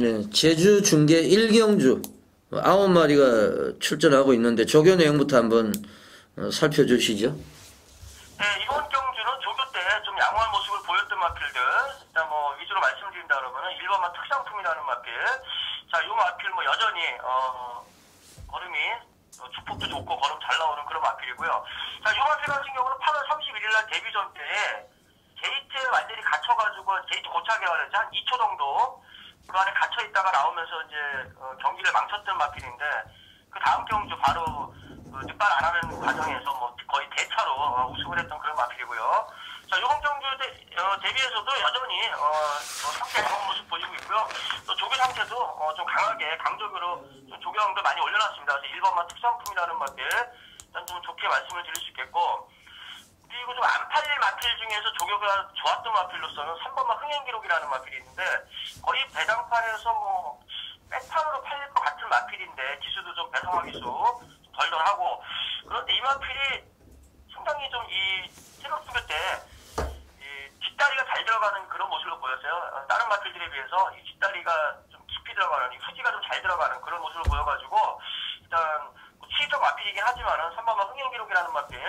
네, 제주 중계 1경주 9마리가 출전하고 있는데 조교 내용부터 한번 살펴주시죠. 네, 이번 경주는 조교 때 좀 양호한 모습을 보였던 마필들 일단 위주로 말씀드린다 그러면은 1번만 특상품이라는 마필 자, 요 마필 여전히 걸음이 축폭도 좋고 걸음 잘 나오는 그런 마필이고요. 자, 요 마필 같은 경우는 8월 31일 날 데뷔전 때 게이트에 완전히 갇혀가지고 게이트 고착 개발했지 한 2초 정도 그 안에 갇혀 있다가 나오면서 이제 경기를 망쳤던 마필인데 그 다음 경주 바로 늑발 안 하는 과정에서 거의 대차로 우승을 했던 그런 마필이고요. 자, 요번 경주 대비해서도 여전히 상태 좋은 모습 보이고 있고요. 또 조교 상태도 좀 강하게 강조교로 조교형도 많이 올려놨습니다. 그래서 1번만 특상품이라는 마필 일단 좀 좋게 말씀을 드릴 수 있겠고 그리고 좀 안 팔릴 마필 중에서 조교가 좋았던 마필로서는 3번만 흥행기록이라는 마필이 있는데 거의 배당판에서 백판으로 팔릴 것 같은 마필인데 기수도 좀 배성화 기수 덜덜하고 그런데 이 마필이 상당히 좀 이 새벽 투표 때 뒷다리가 잘 들어가는 그런 모습을 보였어요. 다른 마필들에 비해서 이 뒷다리가 좀 깊이 들어가는 이 후지가 좀 잘 들어가는 그런 모습을 보여가지고 일단 취입적 마필이긴 하지만은 3번만 흥행기록이라는 마필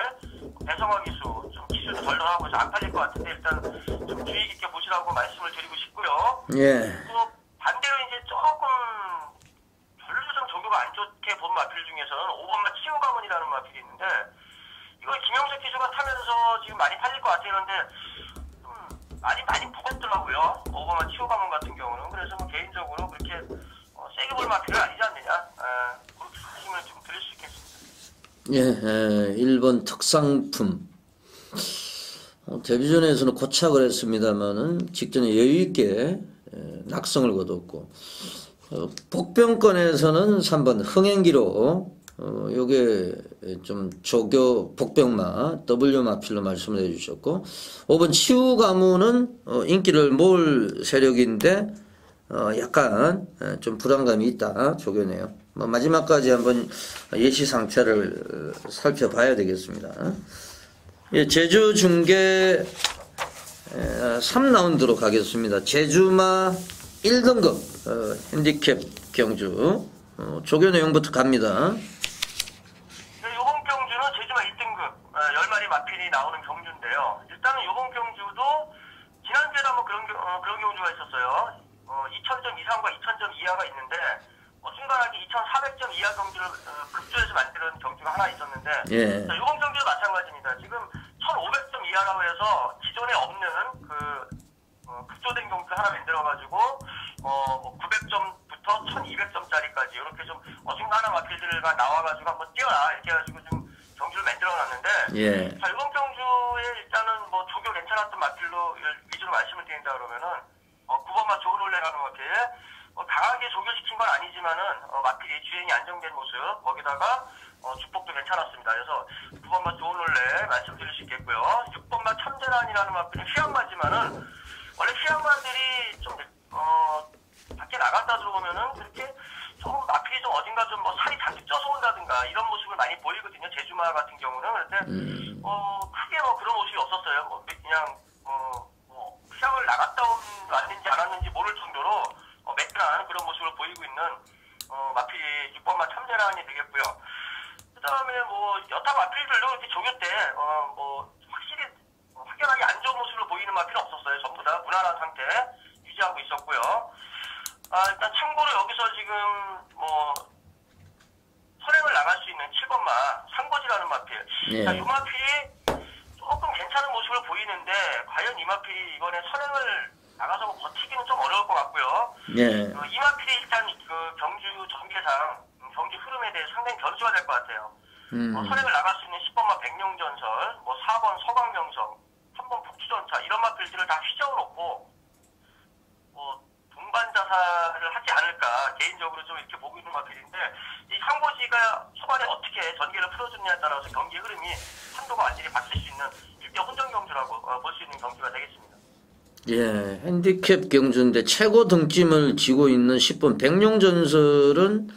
배성화 기수 좀 기술도 덜덜하고 해서 안 팔릴 것 같은데 일단 좀 주의 깊게 보시라고 말씀을 드리고 싶고요. 예. 또 반대로 이제 조금 별로 좀 조교가 안 좋게 본 마필 중에서는 5번만 치우가문이라는 마필이 있는데 이거 김영석 기수가 타면서 지금 많이 팔릴 것 같아요. 그런데 좀 많이 무겁더라고요. 5번만 치우가문 같은 경우는. 그래서 개인적으로 그렇게 세게 볼 마필은 아니지 않느냐 그렇게 말씀을 좀 드릴 수 있겠습니다. 일본 특상품. 데뷔전에서는 고착을 했습니다만은 직전에 여유있게 낙성을 거뒀고, 복병권에서는 3번 흥행기로, 요게 좀 조교 복병마, W 마필로 말씀을 해주셨고, 5번 치우 가문은 인기를 모을 세력인데, 약간 좀 불안감이 있다, 조교네요. 마지막까지 한번 예시 상태를 살펴봐야 되겠습니다. 예, 제주 중계 3라운드로 가겠습니다. 제주마 1등급 핸디캡 경주 조교 내용부터 갑니다. 요번 경주는 제주마 1등급 10마리 마필이 나오는 경주인데요. 일단은 요번 경주도 지난주에도 한번 그런 경주가 있었어요. 2000점 이상과 2000점 이하가 있는데 순간하게 2400점 이하 경주를 급조해서 만드는 경주가 하나 있었는데 예. 요번 경주도 마찬가지입니다. 지금 1500점 이하라고 해서 기존에 없는 급조된 경주를 하나 만들어가지고 900점부터 1200점짜리까지 이렇게 좀 어중간한 마필들과 나와가지고 한번 뛰어라 이렇게 해가지고 좀 경주를 만들어놨는데 예. 자, 이번 경주에 일단은 뭐 조교 괜찮았던 마필로 위주로 말씀을 드린다 그러면은 9번마 조울올레라는 마필 강하게 조교시킨 건 아니지만은 마필이 주행이 안정된 모습 거기다가 주폭도 괜찮았습니다. 그래서 9번마 조울올레 말씀드릴 수 있겠고요. 6번마 참재란이라는 마필은 휘양마지만은 원래 휘양마들이 좀 밖에 나갔다 들어오면은 그렇게 좀 마필이 좀 어딘가 좀 뭐 살이 잔뜩 쪄서 온다든가 이런 모습을 많이 보이거든요. 제주마 같은 경우는. 그런데 크게 뭐 그런 모습이 없었어요. 그냥 휘양을 나갔다 왔는지 안 왔는지 모를 정도로 매끈한 그런 모습을 보이고 있는 마필이 6번마 참재란이 되겠고요. 그 다음에 뭐 여타 마필들도 이렇게 조교 때 확실히 확연하게 안 좋은 모습을 보이는 마필은 없었어요. 전부 다 무난한 상태 유지하고 있었고요. 일단 참고로 여기서 지금 선행을 나갈 수 있는 7번마 상고지라는 마필. 예. 자, 이 마필이 조금 괜찮은 모습을 보이는데 과연 이 마필이 이번에 선행을 나가서 버티기는 좀 어려울 것 같고요. 예. 이 마필이 일단 그 경주 전개상 경주 흐름에 대해 상당히 변수가 될 것 같아요. 선행을 나갈 수 있는 10번마 백룡전설, 4번 서광명성, 3번 북추전차 이런 마필들을 다 휘저어놓고 동반 자살을 하지 않을까 개인적으로 좀 이렇게 보고 있는 마필인데 이 상고지가 초반에 어떻게 전개를 풀어주느냐에 따라서 경기의 흐름이 판도가 완전히 바뀔 수 있는 일대 혼전 경주라고 볼 수 있는 경주가 되겠습니다. 예, 핸디캡 경주인데 최고 등짐을 지고 있는 10번 백룡전설은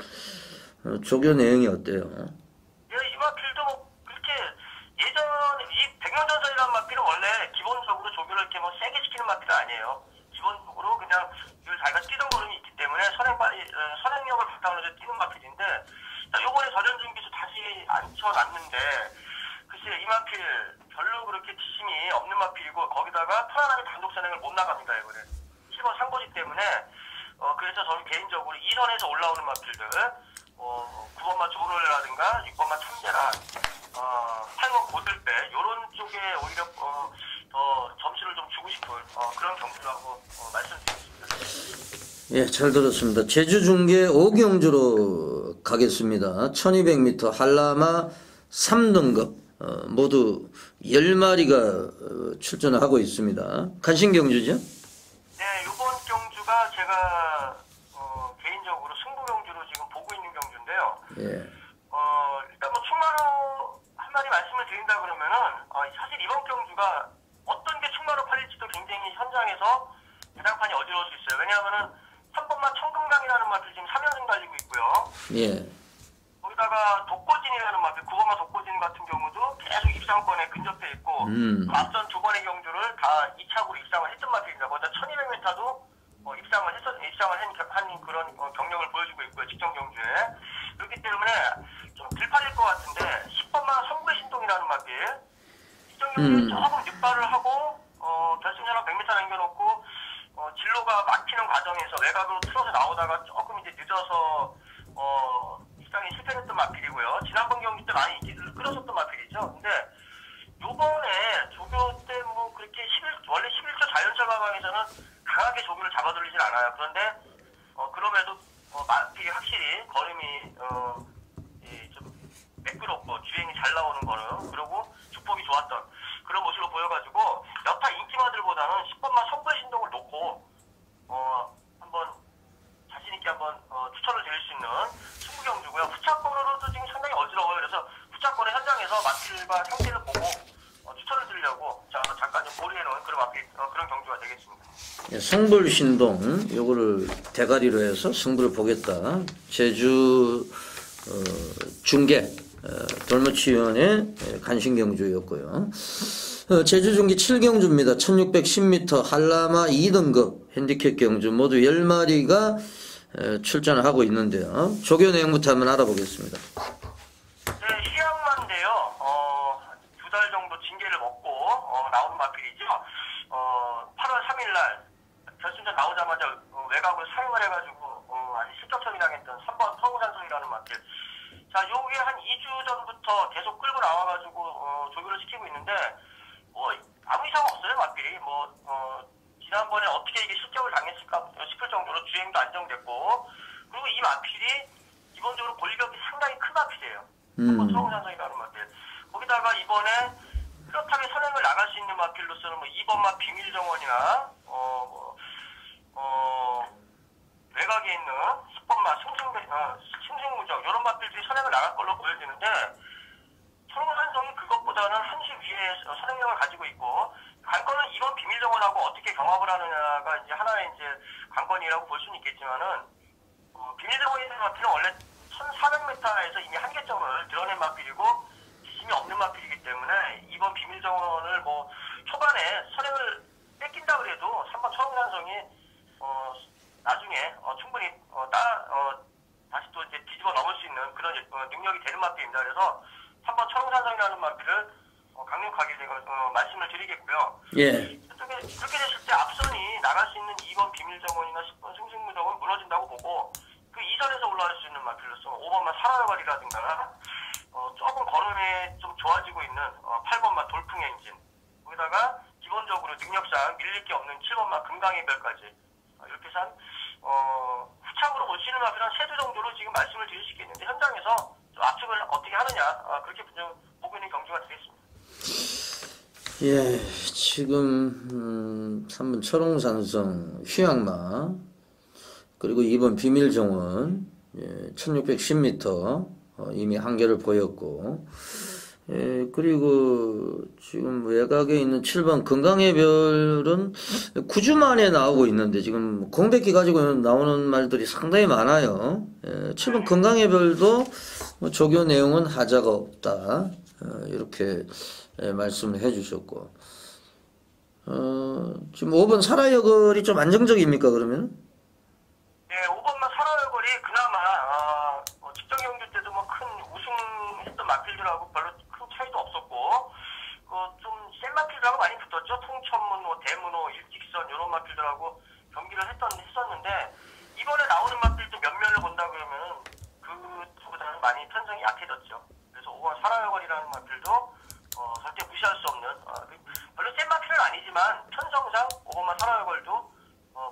조교 내용이 어때요? 예, 이 마필도 그렇게 예전에 이 백룡전설이라는 마필은 원래 기본적으로 조교를 이렇게 세게 시키는 마필은 아니에요. 기본적으로 그냥 자기가 뛰던 걸음이 있기 때문에 선행력을 바탕으로 해서 뛰는 마필인데 요번에 전현준 기수 다시 앉혀놨는데 글쎄 이 마필 별로 그렇게 지심이 없는 마필이고 거기다가 편안하게 단독 선행을 못 나갑니다. 이번에 7번 상고지 때문에 그래서 저는 개인적으로 2선에서 올라오는 마필들 9번마 조롤이라든가 6번마 참재란 8번 고들배 이런 쪽에 오히려 더 점수를 좀 주고 싶은 그런 경주라고 말씀드리겠습니다. 예, 잘 들었습니다. 제주 중계 5경주로 가겠습니다. 1200m 한라마 3등급 모두 10마리가 출전을 하고 있습니다. 간신 경주죠? 네, 이번 경주가 제가 개인적으로 승부 경주로 지금 보고 있는 경주인데요. 예. 일단 충마로 한 마디 말씀을 드린다 그러면은 사실 이번 경주가 어떤 게 충마로 팔릴지도 굉장히 현장에서 대장판이 어지러울 수 있어요. 왜냐하면은 3번마 청금강이라는 마필 지금 3연승 달리고 있고요. 예. 거기다가 독고진이라는 마필 9번마 독고진 같은 경우도 계속 입상권에 근접해 있고 앞선 두 번의 경주를 다 2착으로 입상을 했던 마필입니다. 거기다 1200m도 입상을 한 그런 경력을 보여주고 있고요. 직전 경주에. 그렇기 때문에 좀 들팔릴 것 같은데 10번마 성구의 신동이라는 마필 직전 경주에 조금 늑발을 하고 결승전은 100m 남겨놓고 진로가 막히는 과정에서 외곽으로 틀어서 나오다가 조금 이제 늦어서 입상에 실패했던 마필이고요. 지난번 경기 때 많이 인기를 끌었었던 마필이죠. 근데 요번에 조교 때 그렇게 원래 11조 자연철 마방에서는 강하게 조교를 잡아돌리진 않아요. 그런데 그럼에도 마필이 확실히 걸음이 좀 매끄럽고 주행이 잘 나오는 거는, 그리고 주폭이 좋았던 그런 모습을 보여가지고 여타 인기마들보다는 10번마 선불 신동을 놓고 한번 자신 있게 한번 추천을 드릴 수 있는 승부경주고요. 후차권으로도 지금 상당히 어지러워요. 그래서 후차권의 현장에서 마필과 상태를 보고 추천을 드리려고 잠깐 좀 고려해놓은 그런 경주가 되겠습니다. 예, 성불 신동 요거를 대가리로 해서 승부를 보겠다. 제주 중계 돌머치위원회 간신경주였고요. 제주 중계 7경주입니다. 1610m 한라마 2등급 핸디캡 경주 모두 10마리가 출전을 하고 있는데요. 조교 내용부터 한번 알아보겠습니다. 네, 휴양만인데요. 2달 정도 징계를 먹고 나오는 마필이죠. 8월 3일날 결승전 나오자마자 외곽을 사용을 해가지고 아주 실격처리 당했던 3번 성우산성이라는 마필. 자, 요게 한 2주 전부터 계속 끌고 나와가지고 조교를 시키고 있는데 아무 이상 없어요, 마필이. 지난번에 어떻게 이게 실격을 당했을까 싶을 정도로 주행도 안정됐고, 그리고 이 마필이 기본적으로 골격이 상당히 큰 마필이에요. 3번 성우산성이라는 마필. 거기다가 이번에 뚜렷하게 선행을 나갈 수 있는 마필로서는 2번마 비밀정원이나 외곽에 있는 10번마 승승무적 이런 마필들이 선행을 나갈 걸로 보여지는데, 성우산성이 그것보다는 한시 위에 선행력을 가지고 있고, 관건은 2번 비밀정원하고 어떻게 경합을 하느냐가 이제 하나의 이제 관건이라고 볼 수는 있겠지만은, 비밀정원에 있는 마필은 원래 1400m에서 이미 한계점을 드러낸 마필이고 지심이 없는 마필이기 때문에 2번 비밀정원을 초반에 선행을 뺏긴다 그래도 3번 성우산성이 나중에 충분히 다시 또 이제 뒤집어 넘을 수 있는 그런 능력이 되는 마필입니다. 그래서 3번 성우산성이라는 마필을 강력하게 제가 말씀을 드리겠고요. 예. 그렇게 됐을 때 앞선이 나갈 수 있는 2번 비밀정원이나 10번 승승무정은 무너진다고 보고, 그 이전에서 올라갈 수 있는 마필로서 5번마 사라여발이라든가 조금 걸음에 좀 좋아지고 있는 8번마 돌풍엔진, 거기다가 기본적으로 능력상 밀릴 게 없는 7번마 금강해별까지 이렇게 해서 후착으로 볼 수 있는 마필은 3주 정도로 지금 말씀을 드릴 수 있겠는데, 현장에서 압축을 어떻게 하느냐 그렇게 보고 있는 경주가 되겠습니다. 예, 지금 3번 철옹산성 휴양마 그리고 2번 비밀정원 1610m 이미 한계를 보였고, 그리고 지금 외곽에 있는 7번 건강해별은 9주 만에 나오고 있는데 지금 공백기 가지고 나오는 말들이 상당히 많아요. 7번 건강해별도 조교 내용은 하자가 없다 이렇게 말씀을 해주셨고, 지금 5번 사라여걸이 좀 안정적입니까 그러면? 네, 5번마 사라여걸이 그나마 직전 경주 때도 큰 우승했던 마필들하고 별로 큰 차이도 없었고, 좀 센 마필들하고 많이 붙었죠. 통천문, 대문호, 일직선 이런 마필들하고 경기를 했었는데, 이번에 나오는 마필들 몇몇을 본다 그러면은 그보다는 많이 편성이 약해졌죠. 그래서 5번 사라여걸이라는 마필도 절대 무시할 수 없는, 별로 센 마필은 아니지만 편성상 5번마 사라여걸도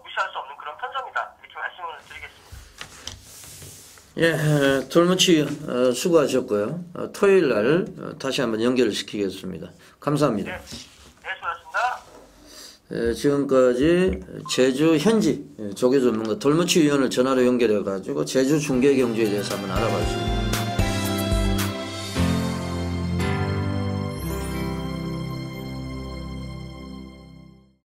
무시할 수 없는 그런 편성이다, 이렇게 말씀을 드리겠습니다. 예, 돌무치 수고하셨고요. 토요일 날 다시 한번 연결을 시키겠습니다. 감사합니다. 네, 수고하셨습니다. 지금까지 제주 현지 조교 전문가 돌무치 위원을 전화로 연결해 가지고 제주 중계 경주에 대해서 한번 알아봤습니다.